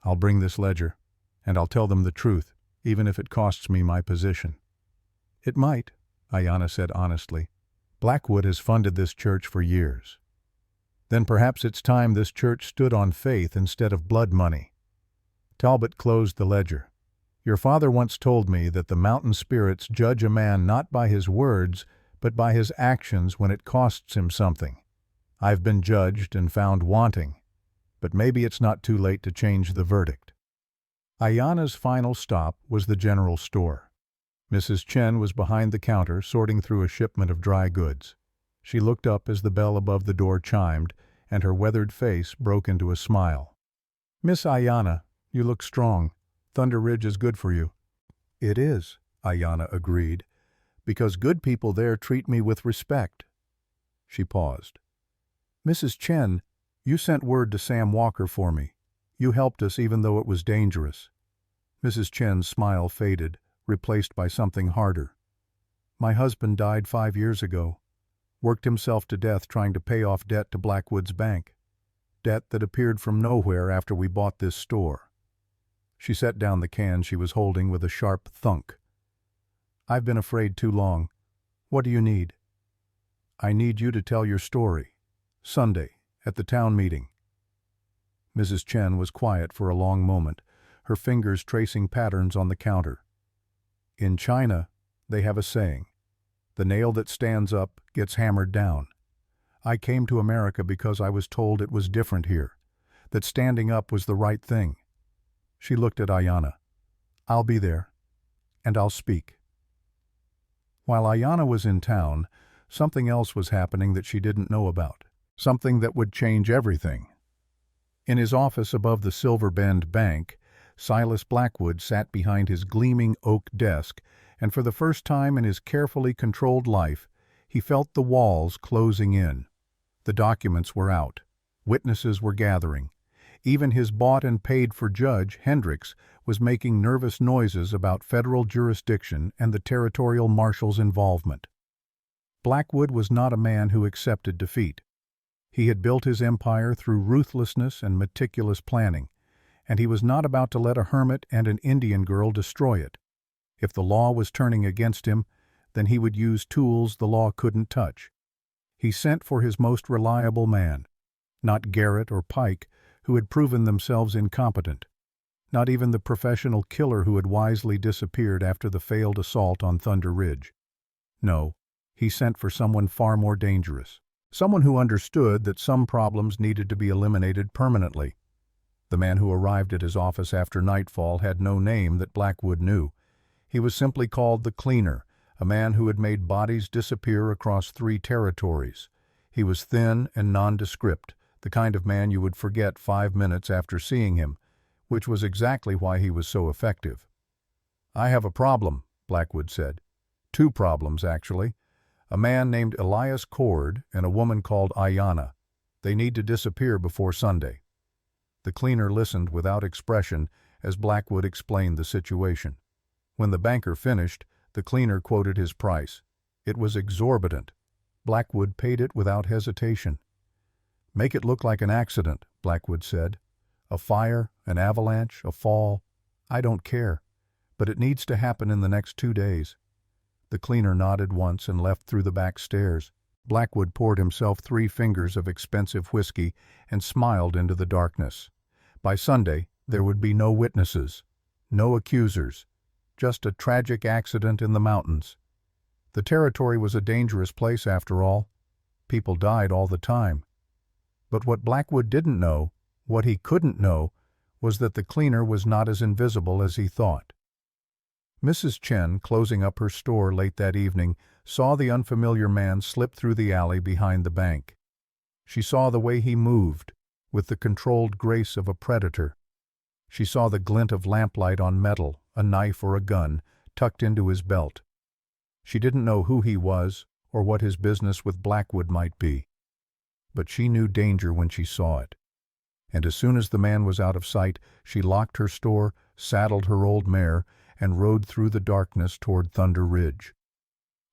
Speaker 1: I'll bring this ledger, and I'll tell them the truth, even if it costs me my position. It might, Ayanna said honestly. Blackwood has funded this church for years. Then perhaps it's time this church stood on faith instead of blood money. Talbot closed the ledger. Your father once told me that the mountain spirits judge a man not by his words, but by his actions when it costs him something. I've been judged and found wanting, but maybe it's not too late to change the verdict. Ayanna's final stop was the general store. Mrs. Chen was behind the counter sorting through a shipment of dry goods. She looked up as the bell above the door chimed, and her weathered face broke into a smile. Miss Ayanna, you look strong. Thunder Ridge is good for you. It is, Ayanna agreed, because good people there treat me with respect. She paused. Mrs. Chen, you sent word to Sam Walker for me. You helped us even though it was dangerous. Mrs. Chen's smile faded, replaced by something harder. My husband died 5 years ago. Worked himself to death trying to pay off debt to Blackwood's bank. Debt that appeared from nowhere after we bought this store. She set down the can she was holding with a sharp thunk. I've been afraid too long. What do you need? I need you to tell your story. Sunday, at the town meeting. Mrs. Chen was quiet for a long moment, her fingers tracing patterns on the counter. In China, they have a saying, the nail that stands up gets hammered down. I came to America because I was told it was different here, that standing up was the right thing. She looked at Ayanna. I'll be there, and I'll speak. While Ayanna was in town, something else was happening that she didn't know about, something that would change everything. In his office above the Silver Bend Bank, Silas Blackwood sat behind his gleaming oak desk, and for the first time in his carefully controlled life, he felt the walls closing in. The documents were out. Witnesses were gathering. Even his bought and paid-for judge, Hendricks, was making nervous noises about federal jurisdiction and the territorial marshal's involvement. Blackwood was not a man who accepted defeat. He had built his empire through ruthlessness and meticulous planning, and he was not about to let a hermit and an Indian girl destroy it. If the law was turning against him, then he would use tools the law couldn't touch. He sent for his most reliable man, not Garrett or Pike, who had proven themselves incompetent, not even the professional killer who had wisely disappeared after the failed assault on Thunder Ridge. No, he sent for someone far more dangerous, someone who understood that some problems needed to be eliminated permanently. The man who arrived at his office after nightfall had no name that Blackwood knew. He was simply called the Cleaner, a man who had made bodies disappear across 3 territories. He was thin and nondescript, the kind of man you would forget 5 minutes after seeing him, which was exactly why he was so effective. I have a problem, Blackwood said. 2 problems, actually. A man named Elias Cord and a woman called Ayanna. They need to disappear before Sunday. The Cleaner listened without expression as Blackwood explained the situation. When the banker finished, the Cleaner quoted his price. It was exorbitant. Blackwood paid it without hesitation. Make it look like an accident, Blackwood said. A fire, an avalanche, a fall. I don't care. But it needs to happen in the next 2 days. The Cleaner nodded once and left through the back stairs. Blackwood poured himself 3 fingers of expensive whiskey and smiled into the darkness. By Sunday, there would be no witnesses, no accusers, just a tragic accident in the mountains. The territory was a dangerous place after all. People died all the time. But what Blackwood didn't know, what he couldn't know, was that the Cleaner was not as invisible as he thought. Mrs. Chen, closing up her store late that evening, saw the unfamiliar man slip through the alley behind the bank. She saw the way he moved, with the controlled grace of a predator. She saw the glint of lamplight on metal, a knife or a gun, tucked into his belt. She didn't know who he was or what his business with Blackwood might be. but she knew danger when she saw it. And as soon as the man was out of sight, she locked her store, saddled her old mare, and rode through the darkness toward Thunder Ridge.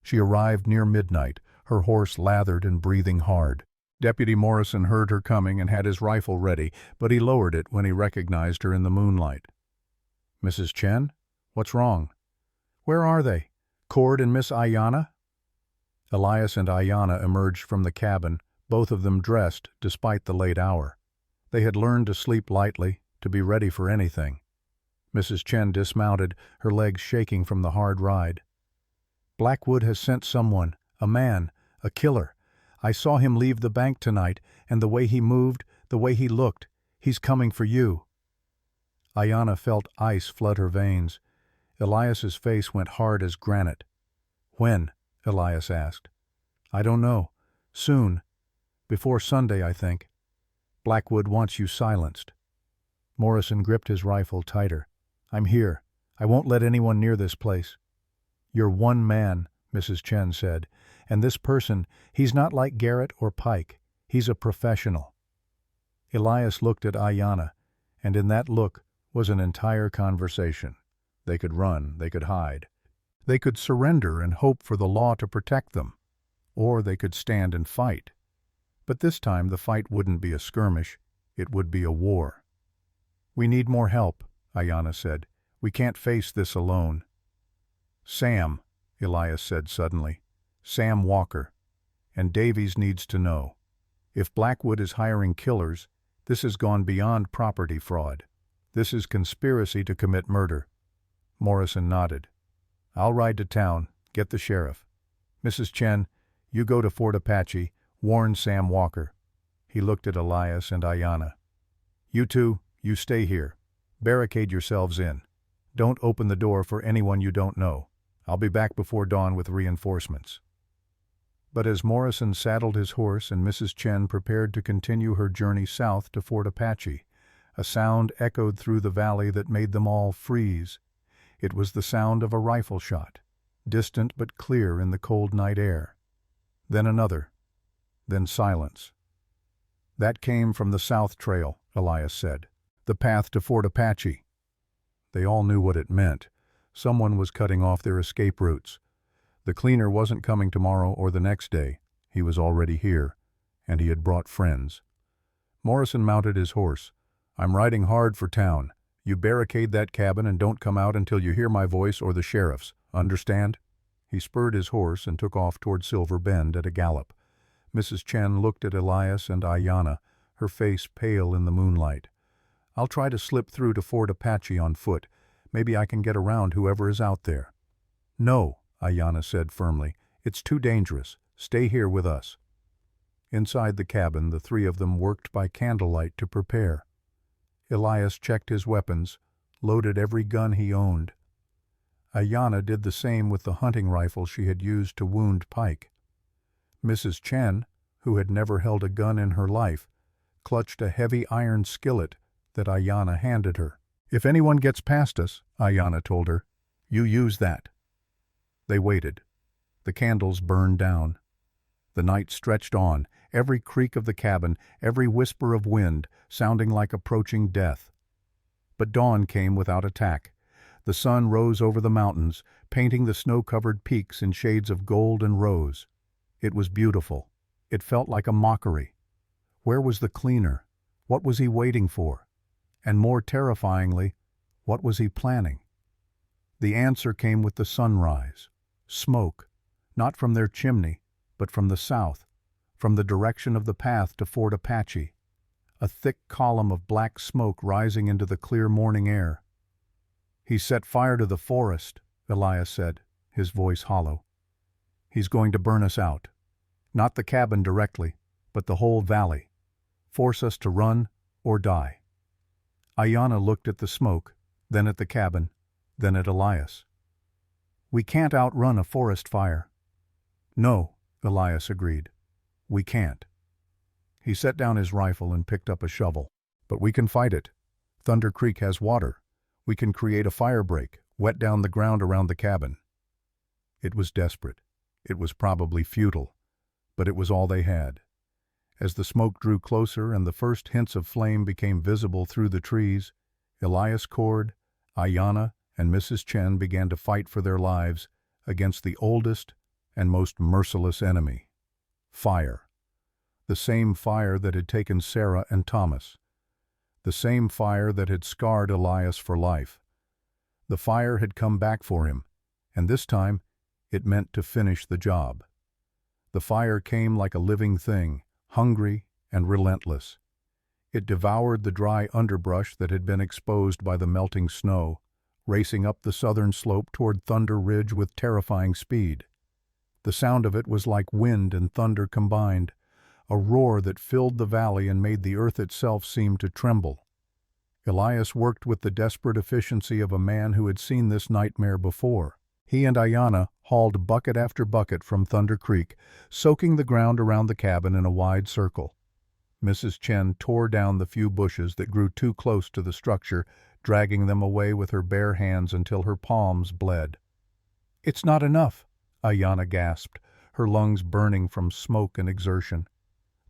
Speaker 1: She arrived near midnight, her horse lathered and breathing hard. Deputy Morrison heard her coming and had his rifle ready, but he lowered it when he recognized her in the moonlight. "Mrs. Chen? What's wrong? Where are they? Cord and Miss Ayanna?" Elias and Ayanna emerged from the cabin, both of them dressed despite the late hour. They had learned to sleep lightly, to be ready for anything. Mrs. Chen dismounted, her legs shaking from the hard ride. "Blackwood has sent someone, a man, a killer. I saw him leave the bank tonight, and the way he moved, the way he looked, he's coming for you." Ayanna felt ice flood her veins. Elias's face went hard as granite. "When?" Elias asked. "I don't know. Soon. Before Sunday, I think. Blackwood wants you silenced." Morrison gripped his rifle tighter. "I'm here. I won't let anyone near this place." "You're one man," Mrs. Chen said, "and this person, he's not like Garrett or Pike. He's a professional." Elias looked at Ayanna, and in that look was an entire conversation. They could run, they could hide. They could surrender and hope for the law to protect them, or they could stand and fight. But this time the fight wouldn't be a skirmish, it would be a war. "We need more help," Ayanna said. "We can't face this alone." "Sam," Elias said suddenly. "Sam Walker. And Davies needs to know. If Blackwood is hiring killers, this has gone beyond property fraud. This is conspiracy to commit murder." Morrison nodded. "I'll ride to town, get the sheriff. Mrs. Chen, you go to Fort Apache, warn Sam Walker." He looked at Elias and Ayanna. "You two, you stay here. Barricade yourselves in. Don't open the door for anyone you don't know. I'll be back before dawn with reinforcements." But as Morrison saddled his horse and Mrs. Chen prepared to continue her journey south to Fort Apache, a sound echoed through the valley that made them all freeze. It was the sound of a rifle shot, distant but clear in the cold night air. Then another. Then silence. "That came from the south trail," Elias said. "The path to Fort Apache." They all knew what it meant. Someone was cutting off their escape routes. The cleaner wasn't coming tomorrow or the next day. He was already here, and he had brought friends. Morrison mounted his horse. "I'm riding hard for town. You barricade that cabin and don't come out until you hear my voice or the sheriff's. Understand?" He spurred his horse and took off toward Silver Bend at a gallop. Mrs. Chen looked at Elias and Ayanna, her face pale in the moonlight. "I'll try to slip through to Fort Apache on foot. Maybe I can get around whoever is out there." "No," Ayanna said firmly. "It's too dangerous. Stay here with us." Inside the cabin, the three of them worked by candlelight to prepare. Elias checked his weapons, loaded every gun he owned. Ayanna did the same with the hunting rifle she had used to wound Pike. Mrs. Chen, who had never held a gun in her life, clutched a heavy iron skillet that Ayanna handed her. "If anyone gets past us," Ayanna told her, "you use that." They waited. The candles burned down. The night stretched on, every creak of the cabin, every whisper of wind, sounding like approaching death. But dawn came without attack. The sun rose over the mountains, painting the snow-covered peaks in shades of gold and rose. It was beautiful. It felt like a mockery. Where was the cleaner? What was he waiting for? And more terrifyingly, what was he planning? The answer came with the sunrise. Smoke, not from their chimney, but from the south, from the direction of the path to Fort Apache. A thick column of black smoke rising into the clear morning air. "He set fire to the forest," Elias said, his voice hollow. "He's going to burn us out. Not the cabin directly, but the whole valley. Force us to run or die." Ayanna looked at the smoke, then at the cabin, then at Elias. "We can't outrun a forest fire." "No," Elias agreed. "We can't." He set down his rifle and picked up a shovel. "But we can fight it. Thunder Creek has water. We can create a fire break, wet down the ground around the cabin." It was desperate. It was probably futile, but it was all they had. As the smoke drew closer and the first hints of flame became visible through the trees, Elias Cord, Ayanna, and Mrs. Chen began to fight for their lives against the oldest and most merciless enemy: fire. The same fire that had taken Sarah and Thomas. The same fire that had scarred Elias for life. The fire had come back for him, and this time it meant to finish the job. The fire came like a living thing, hungry and relentless. It devoured the dry underbrush that had been exposed by the melting snow, racing up the southern slope toward Thunder Ridge with terrifying speed. The sound of it was like wind and thunder combined, a roar that filled the valley and made the earth itself seem to tremble. Elias worked with the desperate efficiency of a man who had seen this nightmare before. He and Ayanna hauled bucket after bucket from Thunder Creek, soaking the ground around the cabin in a wide circle. Mrs. Chen tore down the few bushes that grew too close to the structure, dragging them away with her bare hands until her palms bled. "It's not enough," Ayanna gasped, her lungs burning from smoke and exertion.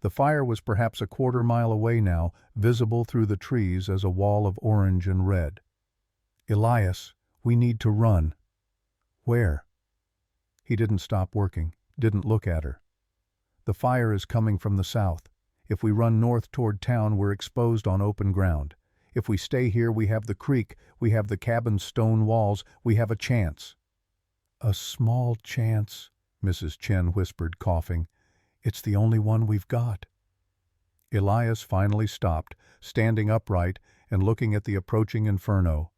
Speaker 1: The fire was perhaps a quarter-mile away now, visible through the trees as a wall of orange and red. "Elias, we need to run." "Where?" He didn't stop working, didn't look at her. "The fire is coming from the south. If we run north toward town, we're exposed on open ground. If we stay here, we have the creek, we have the cabin's stone walls, we have a chance." "A small chance," Mrs. Chen whispered, coughing. "It's the only one we've got." Elias finally stopped, standing upright and looking at the approaching inferno.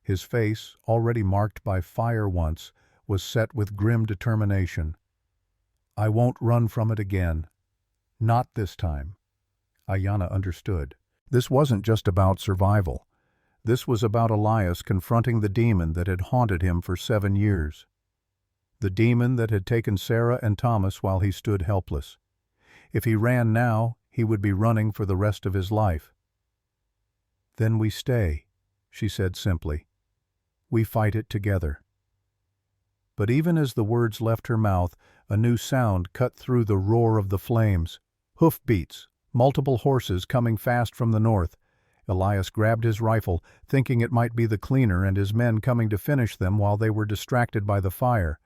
Speaker 1: His face, already marked by fire once, was set with grim determination. "I won't run from it again. Not this time." Ayanna understood. This wasn't just about survival. This was about Elias confronting the demon that had haunted him for 7 years. The demon that had taken Sarah and Thomas while he stood helpless. If he ran now, he would be running for the rest of his life. "Then we stay," she said simply. "We fight it together." But even as the words left her mouth, a new sound cut through the roar of the flames. Hoofbeats, multiple horses coming fast from the north. Elias grabbed his rifle, thinking it might be the cleaner and his men coming to finish them while they were distracted by the fire.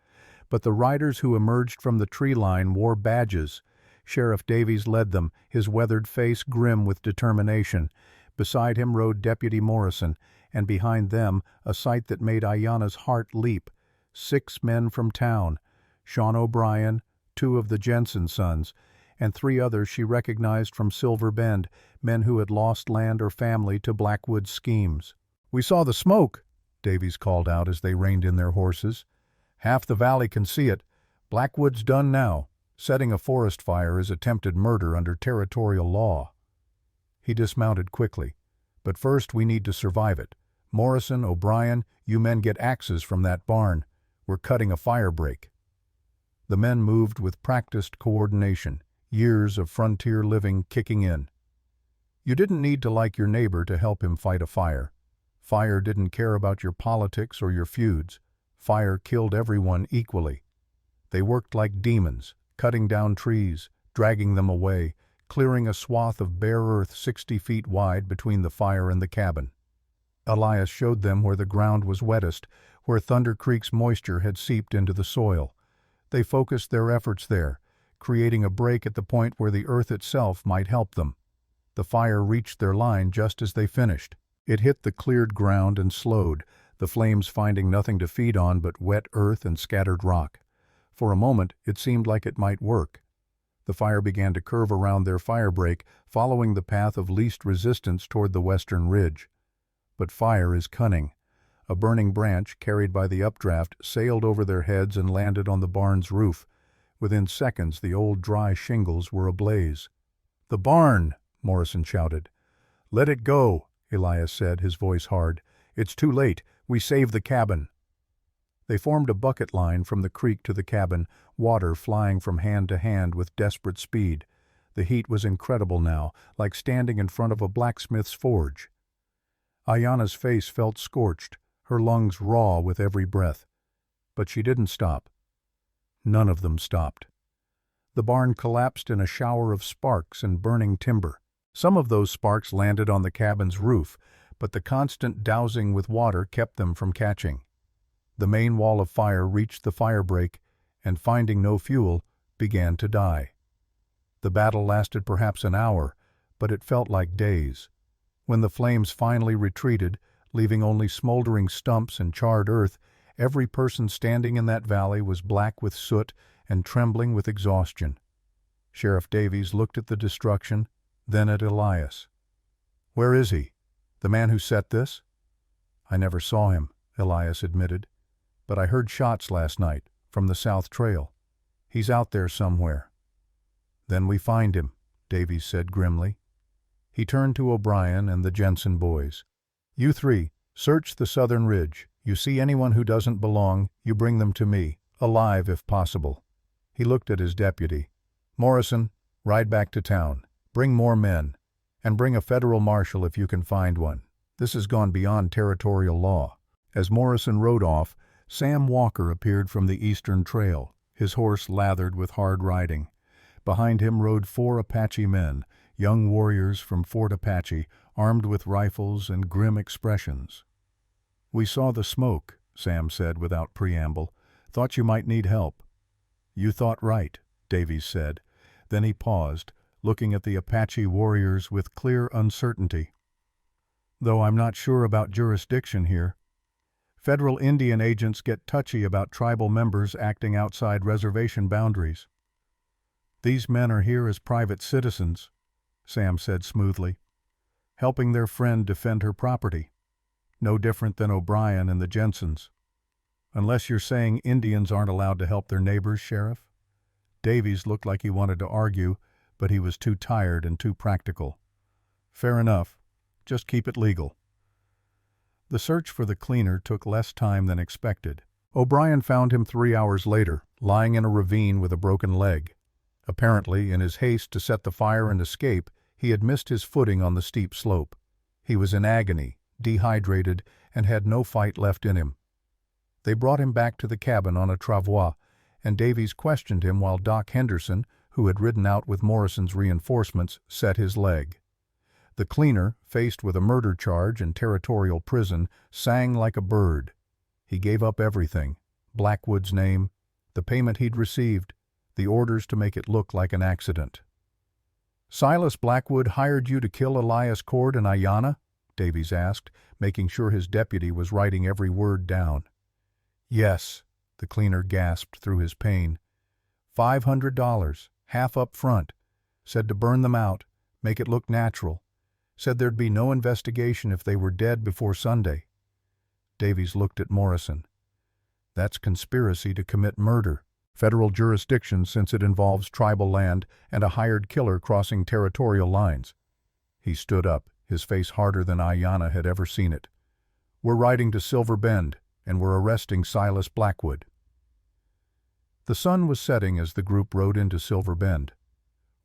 Speaker 1: But the riders who emerged from the tree line wore badges. Sheriff Davies led them, his weathered face grim with determination. Beside him rode Deputy Morrison, and behind them, a sight that made Ayanna's heart leap, 6 men from town: Sean O'Brien, 2 of the Jensen sons, and 3 others she recognized from Silver Bend, men who had lost land or family to Blackwood's schemes. "We saw the smoke," Davies called out as they reined in their horses. "Half the valley can see it. Blackwood's done now. Setting a forest fire is attempted murder under territorial law." He dismounted quickly. "But first we need to survive it. Morrison, O'Brien, you men get axes from that barn. We're cutting a fire break." The men moved with practiced coordination, years of frontier living kicking in. You didn't need to like your neighbor to help him fight a fire. Fire didn't care about your politics or your feuds. Fire killed everyone equally. They worked like demons, cutting down trees, dragging them away, clearing a swath of bare earth 60 feet wide between the fire and the cabin. Elias showed them where the ground was wettest, where Thunder Creek's moisture had seeped into the soil. They focused their efforts there, creating a break at the point where the earth itself might help them. The fire reached their line just as they finished. It hit the cleared ground and slowed, the flames finding nothing to feed on but wet earth and scattered rock. For a moment, it seemed like it might work. The fire began to curve around their firebreak, following the path of least resistance toward the western ridge. But fire is cunning. A burning branch, carried by the updraft, sailed over their heads and landed on the barn's roof. Within seconds, the old dry shingles were ablaze. "The barn!" Morrison shouted. "Let it go," Elias said, his voice hard. "It's too late. We saved the cabin." They formed a bucket line from the creek to the cabin, water flying from hand to hand with desperate speed. The heat was incredible now, like standing in front of a blacksmith's forge. Ayanna's face felt scorched, her lungs raw with every breath. But she didn't stop. None of them stopped. The barn collapsed in a shower of sparks and burning timber. Some of those sparks landed on the cabin's roof, but the constant dousing with water kept them from catching. The main wall of fire reached the firebreak, and finding no fuel, began to die. The battle lasted perhaps an hour, but it felt like days. When the flames finally retreated, leaving only smoldering stumps and charred earth, every person standing in that valley was black with soot and trembling with exhaustion. Sheriff Davies looked at the destruction, then at Elias. "Where is he? The man who set this?" "I never saw him," Elias admitted, "but I heard shots last night from the South Trail. He's out there somewhere." "Then we find him," Davies said grimly. He turned to O'Brien and the Jensen boys. "You three, search the southern ridge. You see anyone who doesn't belong, you bring them to me, alive if possible." He looked at his deputy. "Morrison, ride back to town. Bring more men. And bring a federal marshal if you can find one. This has gone beyond territorial law." As Morrison rode off, Sam Walker appeared from the eastern trail, his horse lathered with hard riding. Behind him rode 4 Apache men, young warriors from Fort Apache, armed with rifles and grim expressions. "We saw the smoke," Sam said without preamble. "Thought you might need help." "You thought right," Davies said. Then he paused, looking at the Apache warriors with clear uncertainty. "Though I'm not sure about jurisdiction here. Federal Indian agents get touchy about tribal members acting outside reservation boundaries." "These men are here as private citizens," Sam said smoothly, "helping their friend defend her property. No different than O'Brien and the Jensens. Unless you're saying Indians aren't allowed to help their neighbors, Sheriff?" Davies looked like he wanted to argue, but he was too tired and too practical. "Fair enough. Just keep it legal." The search for the cleaner took less time than expected. O'Brien found him 3 hours later, lying in a ravine with a broken leg. Apparently, in his haste to set the fire and escape, he had missed his footing on the steep slope. He was in agony, dehydrated, and had no fight left in him. They brought him back to the cabin on a travois, and Davies questioned him while Doc Henderson, who had ridden out with Morrison's reinforcements, set his leg. The cleaner, faced with a murder charge and territorial prison, sang like a bird. He gave up everything: Blackwood's name, the payment he'd received, the orders to make it look like an accident. "Silas Blackwood hired you to kill Elias Cord and Ayanna?" Davies asked, making sure his deputy was writing every word down. "Yes," the cleaner gasped through his pain. $500, half up front. Said to burn them out, make it look natural. Said there'd be no investigation if they were dead before Sunday." Davies looked at Morrison. "That's conspiracy to commit murder. Federal jurisdiction since it involves tribal land and a hired killer crossing territorial lines." He stood up, his face harder than Ayanna had ever seen it. "We're riding to Silver Bend, and we're arresting Silas Blackwood." The sun was setting as the group rode into Silver Bend.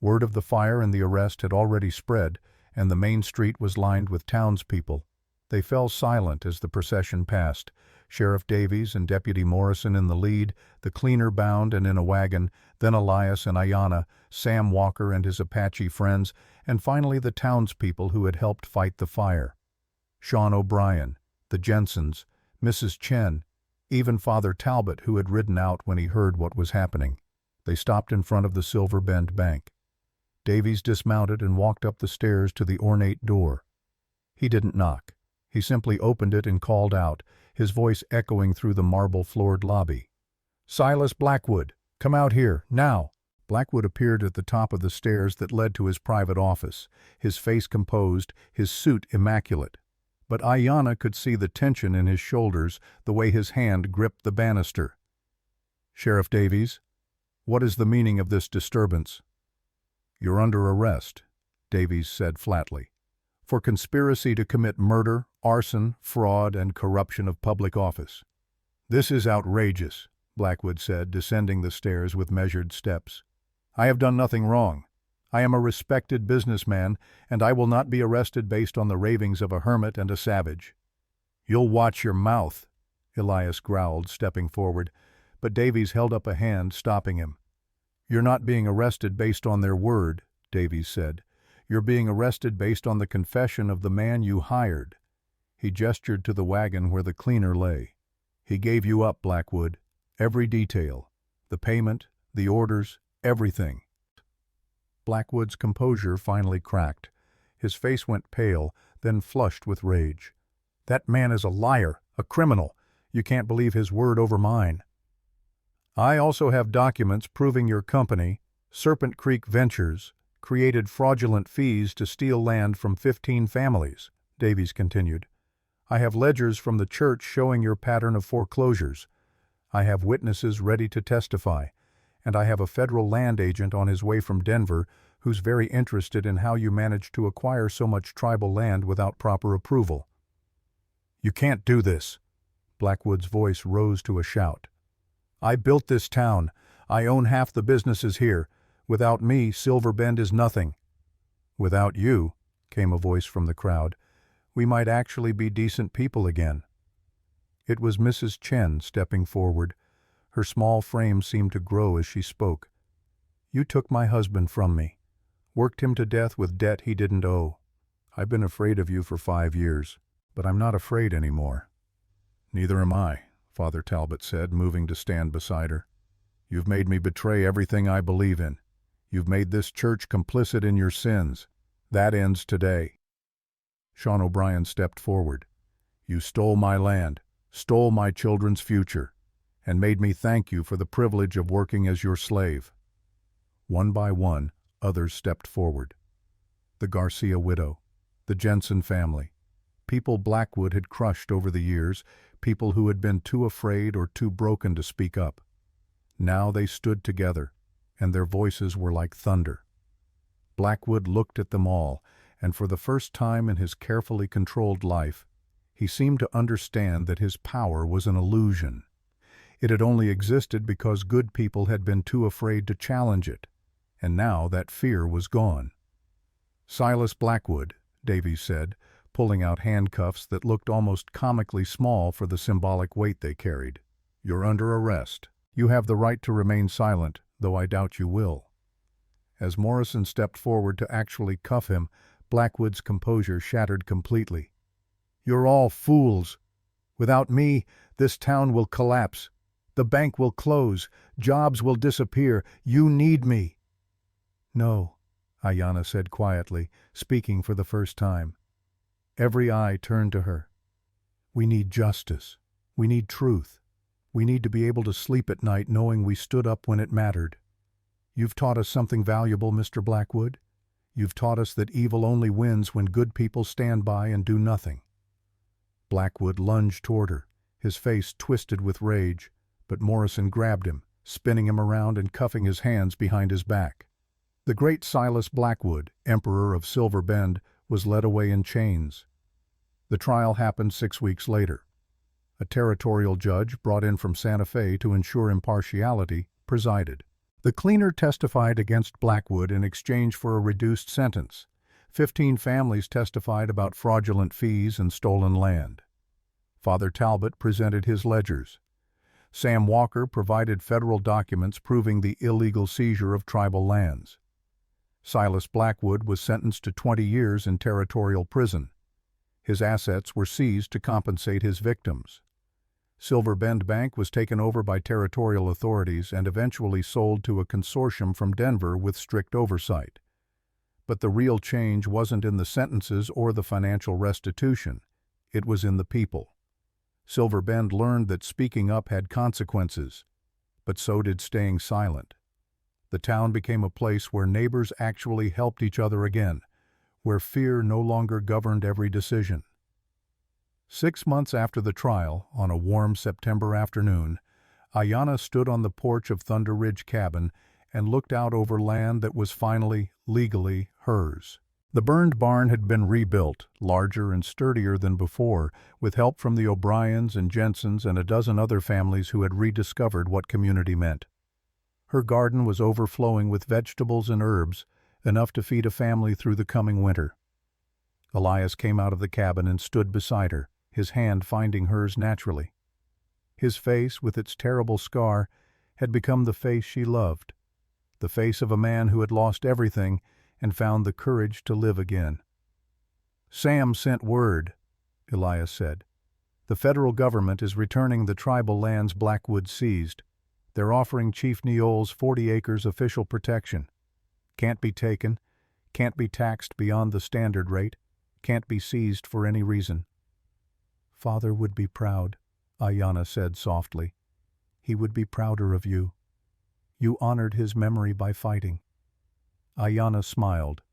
Speaker 1: Word of the fire and the arrest had already spread, and the main street was lined with townspeople. They fell silent as the procession passed, Sheriff Davies and Deputy Morrison in the lead, the cleaner bound and in a wagon, then Elias and Ayanna, Sam Walker and his Apache friends, and finally the townspeople who had helped fight the fire. Sean O'Brien, the Jensens, Mrs. Chen, even Father Talbot, who had ridden out when he heard what was happening. They stopped in front of the Silver Bend Bank. Davies dismounted and walked up the stairs to the ornate door. He didn't knock. He simply opened it and called out, his voice echoing through the marble-floored lobby. "Silas Blackwood, come out here, now!" Blackwood appeared at the top of the stairs that led to his private office, his face composed, his suit immaculate. But Ayanna could see the tension in his shoulders, the way his hand gripped the banister. "Sheriff Davies, what is the meaning of this disturbance?" "You're under arrest," Davies said flatly, "for conspiracy to commit murder, arson, fraud, and corruption of public office." "This is outrageous," Blackwood said, descending the stairs with measured steps. "I have done nothing wrong. I am a respected businessman, and I will not be arrested based on the ravings of a hermit and a savage." "You'll watch your mouth," Elias growled, stepping forward, but Davies held up a hand, stopping him. "You're not being arrested based on their word," Davies said. "You're being arrested based on the confession of the man you hired." He gestured to the wagon where the cleaner lay. "He gave you up, Blackwood. Every detail. The payment, the orders, everything." Blackwood's composure finally cracked. His face went pale, then flushed with rage. "That man is a liar, a criminal. You can't believe his word over mine." "I also have documents proving your company, Serpent Creek Ventures, created fraudulent fees to steal land from 15 families," Davies continued. "I have ledgers from the church showing your pattern of foreclosures. I have witnesses ready to testify, and I have a federal land agent on his way from Denver who's very interested in how you managed to acquire so much tribal land without proper approval." "You can't do this." Blackwood's voice rose to a shout. "I built this town. I own half the businesses here. Without me, Silver Bend is nothing." "Without you," came a voice from the crowd, "we might actually be decent people again." It was Mrs. Chen stepping forward. Her small frame seemed to grow as she spoke. "You took my husband from me, worked him to death with debt he didn't owe. I've been afraid of you for 5 years, but I'm not afraid anymore." "Neither am I," Father Talbot said, moving to stand beside her. "You've made me betray everything I believe in. You've made this church complicit in your sins. That ends today." Sean O'Brien stepped forward. "You stole my land, stole my children's future, and made me thank you for the privilege of working as your slave." One by one, others stepped forward. The Garcia widow, the Jensen family, people Blackwood had crushed over the years, people who had been too afraid or too broken to speak up. Now they stood together, and their voices were like thunder. Blackwood looked at them all, and for the first time in his carefully controlled life, he seemed to understand that his power was an illusion. It had only existed because good people had been too afraid to challenge it, and now that fear was gone. "Silas Blackwood," Davies said, pulling out handcuffs that looked almost comically small for the symbolic weight they carried. "You're under arrest. You have the right to remain silent, though I doubt you will." As Morrison stepped forward to actually cuff him, Blackwood's composure shattered completely. "You're all fools. Without me, this town will collapse. The bank will close. Jobs will disappear. You need me." "No," Ayanna said quietly, speaking for the first time. Every eye turned to her. "We need justice. We need truth. We need to be able to sleep at night knowing we stood up when it mattered. You've taught us something valuable, Mr. Blackwood. You've taught us that evil only wins when good people stand by and do nothing." Blackwood lunged toward her, his face twisted with rage, but Morrison grabbed him, spinning him around and cuffing his hands behind his back. The great Silas Blackwood, Emperor of Silver Bend, was led away in chains. The trial happened 6 weeks later. A territorial judge brought in from Santa Fe to ensure impartiality presided. The cleaner testified against Blackwood in exchange for a reduced sentence. 15 families testified about fraudulent fees and stolen land. Father Talbot presented his ledgers. Sam Walker provided federal documents proving the illegal seizure of tribal lands. Silas Blackwood was sentenced to 20 years in territorial prison. His assets were seized to compensate his victims. Silver Bend Bank was taken over by territorial authorities and eventually sold to a consortium from Denver with strict oversight. But the real change wasn't in the sentences or the financial restitution. It was in the people. Silver Bend learned that speaking up had consequences, but so did staying silent. The town became a place where neighbors actually helped each other again, where fear no longer governed every decision. 6 months after the trial, on a warm September afternoon, Ayanna stood on the porch of Thunder Ridge Cabin and looked out over land that was finally, legally, hers. The burned barn had been rebuilt, larger and sturdier than before, with help from the O'Briens and Jensens and a dozen other families who had rediscovered what community meant. Her garden was overflowing with vegetables and herbs, enough to feed a family through the coming winter. Elias came out of the cabin and stood beside her, his hand finding hers naturally. His face, with its terrible scar, had become the face she loved. the face of a man who had lost everything and found the courage to live again. "Sam sent word," Elias said. "The federal government is returning the tribal lands Blackwood seized. They're offering Chief Neol's 40 acres official protection. Can't be taken, can't be taxed beyond the standard rate, can't be seized for any reason." "Father would be proud," Ayanna said softly. "He would be prouder of you. You honored his memory by fighting." Ayanna smiled,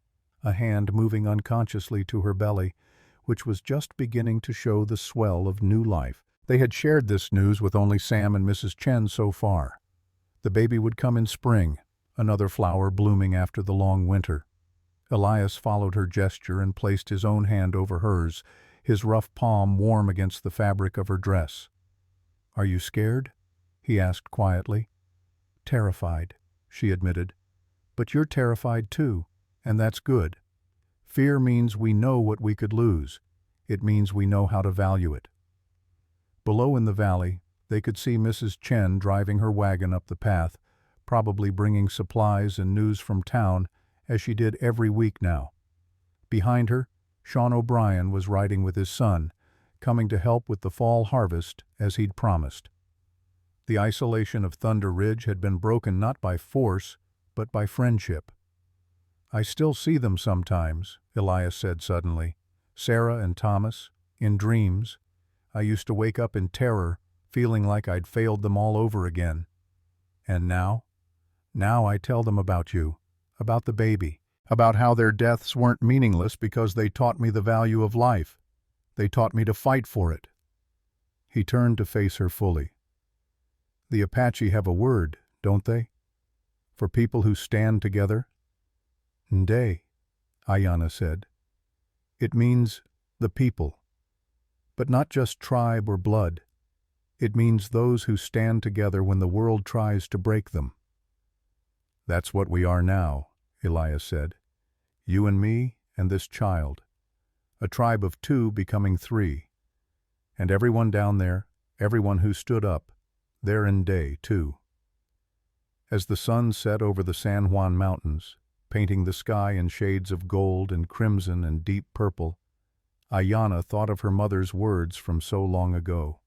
Speaker 1: a hand moving unconsciously to her belly, which was just beginning to show the swell of new life. They had shared this news with only Sam and Mrs. Chen so far. The baby would come in spring, another flower blooming after the long winter. Elias followed her gesture and placed his own hand over hers, his rough palm warm against the fabric of her dress. "Are you scared?" he asked quietly. "Terrified," she admitted. "But you're terrified too, and that's good. Fear means we know what we could lose. It means we know how to value it." Below in the valley, they could see Mrs. Chen driving her wagon up the path, probably bringing supplies and news from town, as she did every week now. Behind her, Sean O'Brien was riding with his son, coming to help with the fall harvest as he'd promised. The isolation of Thunder Ridge had been broken not by force, but by friendship. "I still see them sometimes," Elias said suddenly. "Sarah and Thomas, in dreams. I used to wake up in terror, feeling like I'd failed them all over again. And now? Now I tell them about you, about the baby, about how their deaths weren't meaningless because they taught me the value of life. They taught me to fight for it." He turned to face her fully. "The Apache have a word, don't they? For people who stand together?" "Nde," Ayanna said. "It means the people. But not just tribe or blood. It means those who stand together when the world tries to break them." "That's what we are now," Elias said. "You and me and this child. A tribe of 2 becoming 3. And everyone down there, everyone who stood up, they're in day too." As the sun set over the San Juan Mountains, painting the sky in shades of gold and crimson and deep purple, Ayanna thought of her mother's words from so long ago.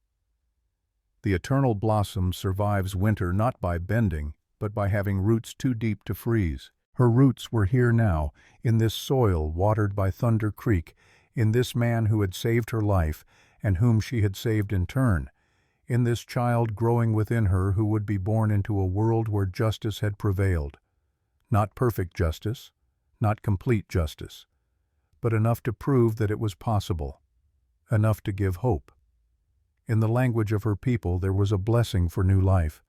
Speaker 1: The eternal blossom survives winter not by bending, but by having roots too deep to freeze. Her roots were here now, in this soil watered by Thunder Creek, in this man who had saved her life and whom she had saved in turn, in this child growing within her who would be born into a world where justice had prevailed. Not perfect justice, not complete justice, but enough to prove that it was possible, enough to give hope. In the language of her people there was a blessing for new life.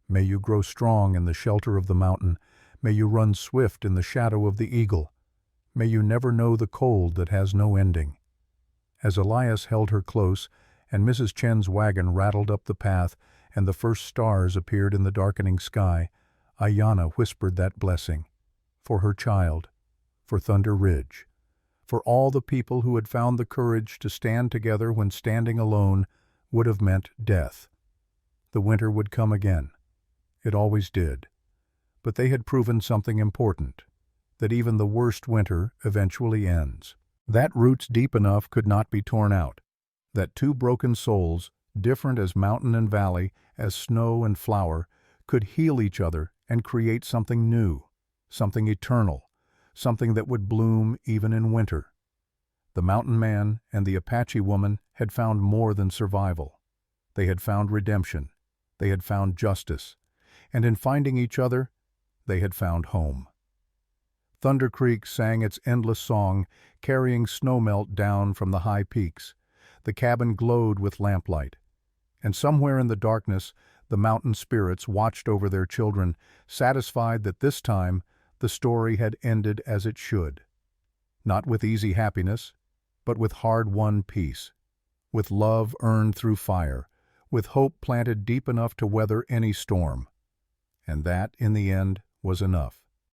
Speaker 1: "May you grow strong in the shelter of the mountain. May you run swift in the shadow of the eagle. May you never know the cold that has no ending." As Elias held her close and Mrs. Chen's wagon rattled up the path and the first stars appeared in the darkening sky, Ayanna whispered that blessing. For her child, for Thunder Ridge, for all the people who had found the courage to stand together when standing alone would have meant death. The winter would come again. It always did. But they had proven something important, that even the worst winter eventually ends. That roots deep enough could not be torn out. That 2 broken souls, different as mountain and valley, as snow and flower, could heal each other and create something new, something eternal, something that would bloom even in winter. The mountain man and the Apache woman had found more than survival. They had found redemption. They had found justice. And in finding each other, they had found home. Thunder Creek sang its endless song, carrying snowmelt down from the high peaks. The cabin glowed with lamplight. And somewhere in the darkness, the mountain spirits watched over their children, satisfied that this time the story had ended as it should. Not with easy happiness, but with hard-won peace, with love earned through fire, with hope planted deep enough to weather any storm. And that, in the end, was enough.